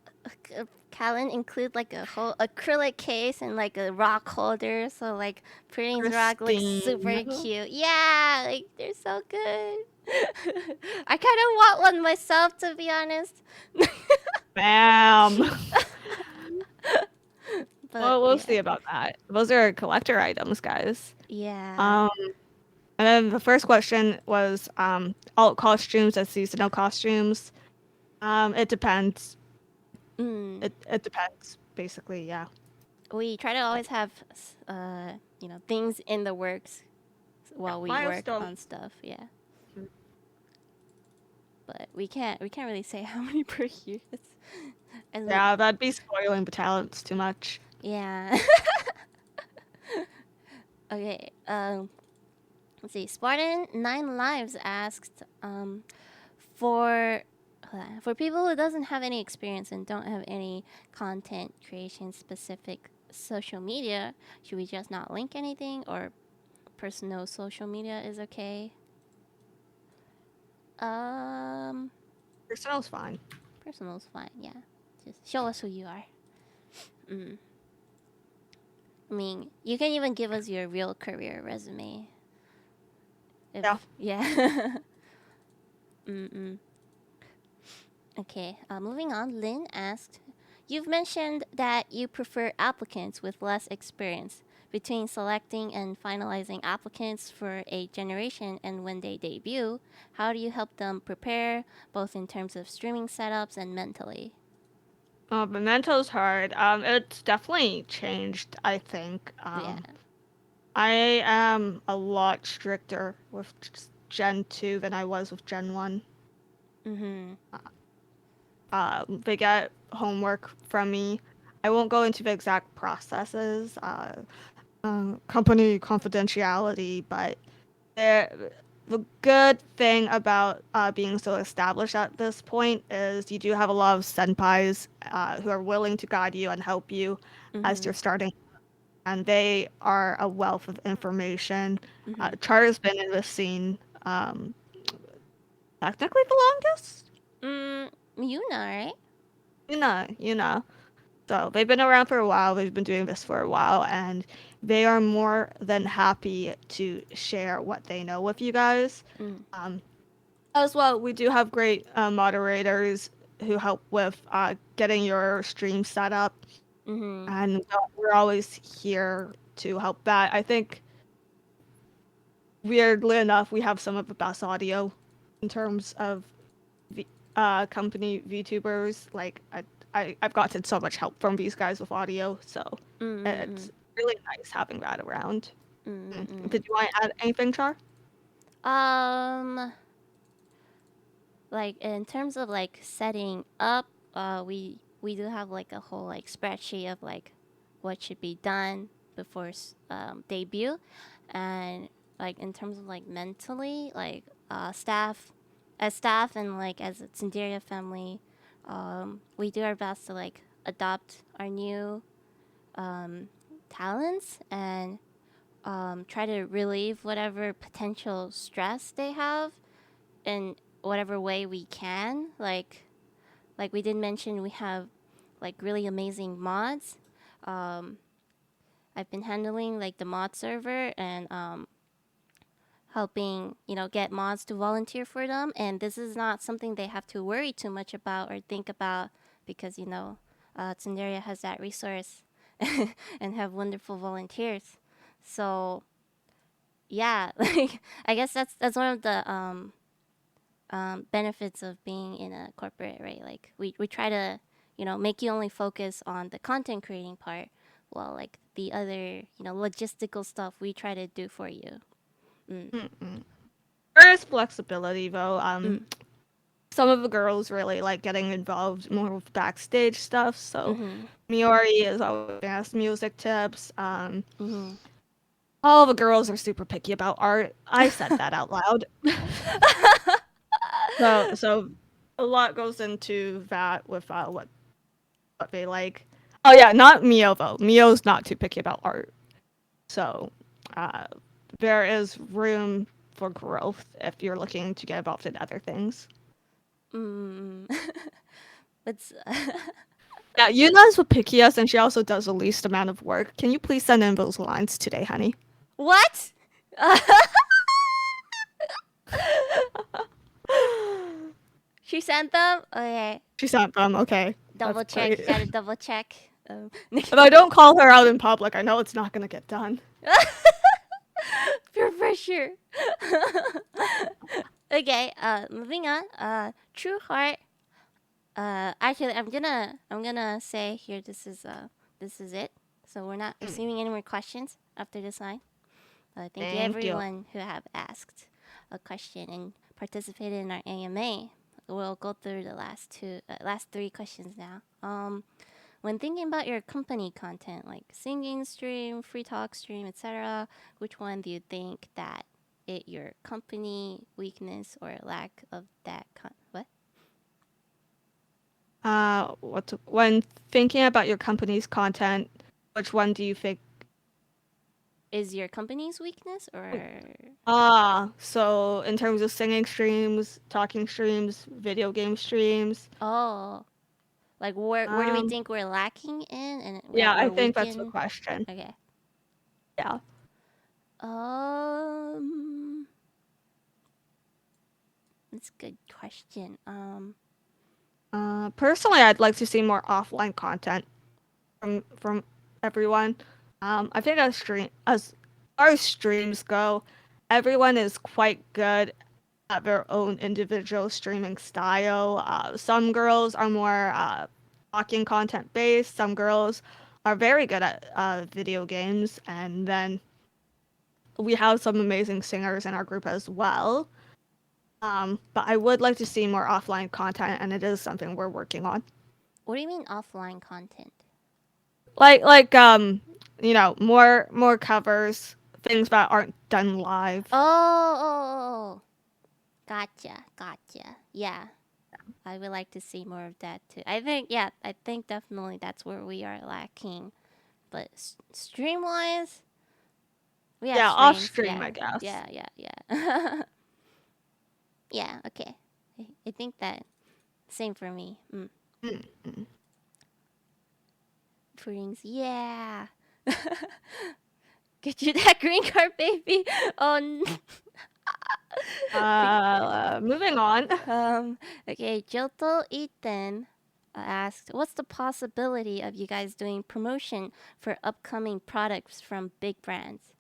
Callan include like a whole acrylic case and like a rock holder, so like Prince rock looks super cute. Yeah, like they're so good. I kind of want one myself, to be honest. Bam. But, Well, we'll yeah. see about that. Those are collector items, guys. Yeah. And then the first question was alt costumes as seasonal costumes. It depends. It depends, basically, yeah. We try to always have things in the works while we work on stuff. Yeah. But we can't really say how many per year. Yeah, that'd be spoiling the talents too much. Yeah. Okay. Let's see. Spartan 9 Lives asked, for people who doesn't have any experience and don't have any content creation specific social media, should we just not link anything, or personal social media is okay? Personal's fine. Personal's fine. Yeah. Just show us who you are. I mean, you can even give us your real career resume. Yeah. Yeah. Mm-mm. Okay, moving on. Lynn asked, you've mentioned that you prefer applicants with less experience. Between selecting and finalizing applicants for a generation and when they debut, how do you help them prepare, both in terms of streaming setups and mentally? But mental's hard. It's definitely changed, I think. Yeah. I am a lot stricter with Gen 2 than I was with Gen 1. Mm-hmm. They get homework from me. I won't go into the exact processes, company confidentiality, but the good thing about being so established at this point is you do have a lot of senpais who are willing to guide you and help you as Mm-hmm. you're starting, and they are a wealth of information. Mm-hmm. Char has been in this scene technically the longest. Yuna, right? You know. So they've been around for a while. They've been doing this for a while, and they are more than happy to share what they know with you guys. Mm. As well, we do have great moderators who help with getting your stream set up, Mm-hmm. and we're always here to help that. I think, weirdly enough, we have some of the best audio in terms of company VTubers. Like, I've gotten so much help from these guys with audio, so Mm-hmm. it's really nice having that around. Mm-hmm. Did you want to add anything, Char? Um, like in terms of like setting up, we do have like a whole like spreadsheet of like what should be done before debut, and like in terms of like mentally, like staff and like as a Tsunderia family, we do our best to like adopt our new um, talents and try to relieve whatever potential stress they have in whatever way we can. Like we did mention, we have like really amazing mods. Um, I've been handling like the mod server and helping get mods to volunteer for them. And this is not something they have to worry too much about or think about because Tsunderia has that resource and have wonderful volunteers. So yeah, like I guess that's one of the benefits of being in a corporate, right? Like we try to, make you only focus on the content creating part, while like the other, logistical stuff we try to do for you. Mm. There is flexibility, though. Mm. Some of the girls really like getting involved more with backstage stuff. So Mm-hmm. Miori is always asked music tips. Mm-hmm. All the girls are super picky about art. I said that out loud. So a lot goes into that with what they like. Oh yeah, not Mio though. Mio's not too picky about art. So uh, there is room for growth if you're looking to get involved in other things. Mm. It's Yeah, Yuna's the pickiest, and she also does the least amount of work. Can you please send in those lines today, honey? what? She sent them. Okay, She sent them. Okay, that's double check. great. Gotta double check. If I don't call her out in public, I know it's not gonna get done. Peer pressure. Okay, moving on. True Heart. Actually, I'm gonna say here this is it. So we're not receiving any more questions after this line. Thank you Thank you. everyone who have asked a question and participated in our AMA. We'll go through the last three questions now. When thinking about your company content, like singing stream, free talk stream, etc., which one do you think that your company weakness or lack of that what? When thinking about your company's content, which one do you think? Is your company's weakness or So in terms of singing streams, talking streams, video game streams, oh, like where do we think we're lacking in and yeah, that I we're think weak that's the in? question. Okay. Yeah. Um, that's a good question. Personally, I'd like to see more offline content from everyone. I think as far as streams go, everyone is quite good at their own individual streaming style. Some girls are more talking content based. Some girls are very good at video games, and then we have some amazing singers in our group as well. But I would like to see more offline content, and it is something we're working on. What do you mean offline content? More covers, things that aren't done live. Oh. Gotcha. Yeah. I would like to see more of that too. I think definitely that's where we are lacking. But stream wise, we have off streams. stream, I guess. Yeah. Yeah, okay. I think that same for me. Puddings, yeah. Get you that green card, baby. Oh Moving on. Okay, Joto Ethan asked, what's the possibility of you guys doing promotion for upcoming products from big brands?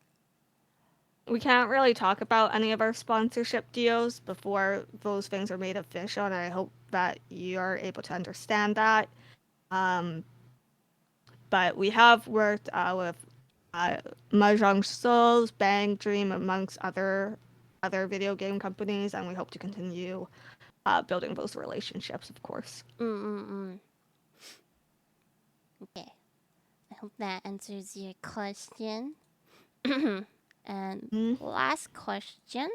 We can't really talk about any of our sponsorship deals before those things are made official, and I hope that you are able to understand that. But we have worked with Mahjong Souls, Bang Dream, amongst other video game companies, and we hope to continue building those relationships, of course. Okay. I hope that answers your question. And last question.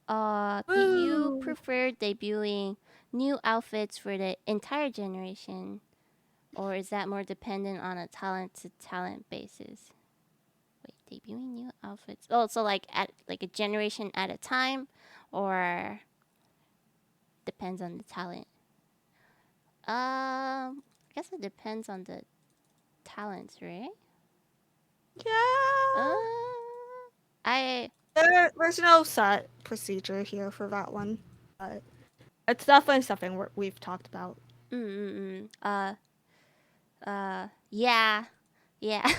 Do you prefer debuting new outfits for the entire generation, or is that more dependent on a talent-to-talent basis? Wait, debuting new outfits. Oh, so like at a generation at a time, or depends on the talent. I guess it depends on the talents, right? Yeah. There's no set procedure here for that one, but it's definitely something we've talked about. Yeah. Yeah.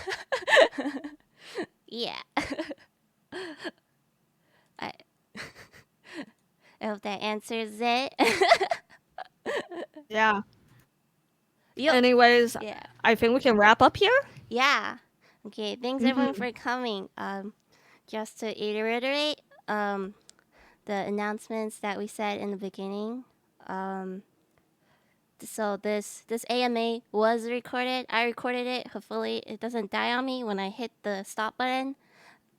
I hope that answers it. Yeah. Yo. Anyways, Yeah. I think we can wrap up here. Yeah. Okay. Thanks everyone for coming. Just to reiterate, the announcements that we said in the beginning. So this AMA was recorded. I recorded it. Hopefully it doesn't die on me when I hit the stop button.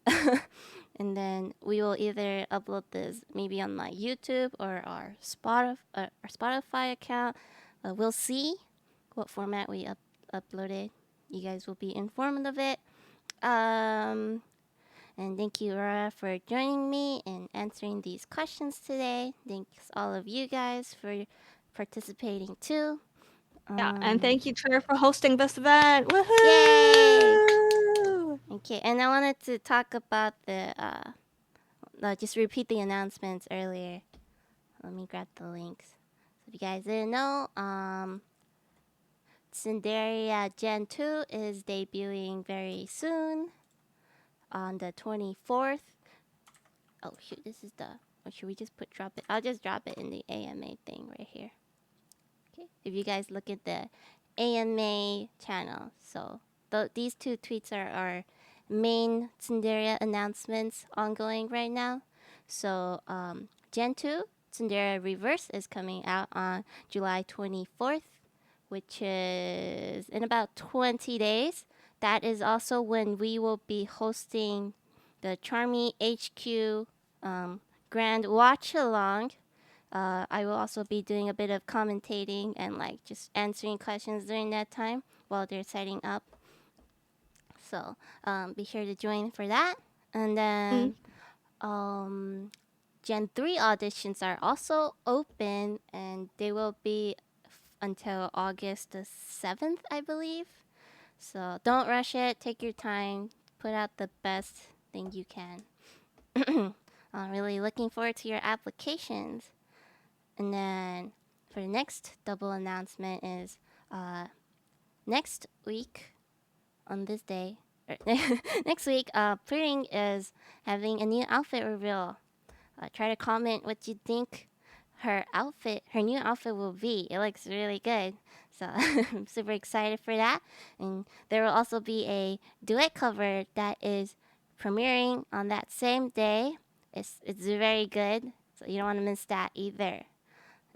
And then we will either upload this maybe on my YouTube or our Spotify account. We'll see what format we uploaded. You guys will be informed of it. And thank you, Aurora, for joining me and answering these questions today. Thanks all of you guys for participating too. Yeah, and thank you, Char, for hosting this event. Woohoo! Yay! Okay, and I wanted to talk about just repeat the announcements earlier. Let me grab the links. So if you guys didn't know, Cinderia Gen 2 is debuting very soon on the 24th. Oh shoot, this is should we just drop it? I'll just drop it in the AMA thing right here. Okay, if you guys look at the AMA channel, so these two tweets are our main Tsunderia announcements ongoing right now. So Gen 2, Tsunderia Reverse is coming out on July 24th, which is in about 20 days. That is also when we will be hosting the Charmy HQ Grand Watch Along. I will also be doing a bit of commentating and just answering questions during that time while they're setting up. So be sure to join for that. And then Gen 3 auditions are also open, and they will be until August the 7th, I believe. So don't rush it. Take your time. Put out the best thing you can. I'm really looking forward to your applications. And then for the next double announcement is next week on this day, next week, Pudding is having a new outfit reveal. Try to comment what you think her new outfit will be. It looks really good. So I'm super excited for that. And there will also be a duet cover that is premiering on that same day. It's very good. So you don't want to miss that either.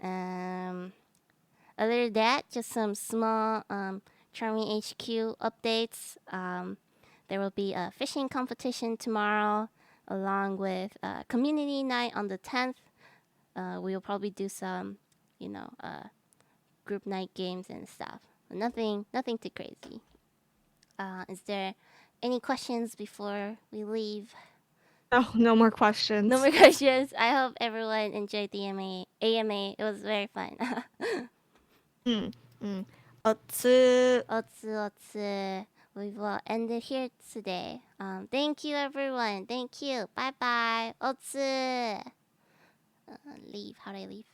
Other than that, just some small Charming HQ updates. There will be a fishing competition tomorrow, along with community night on the 10th. We will probably do some, group night games and stuff. But nothing too crazy. Is there any questions before we leave? Oh, no more questions. No more questions. I hope everyone enjoyed the AMA. It was very fun. Otsu. We will end it here today. Thank you, everyone. Thank you. Bye bye. Otsu. Leave. How do I leave?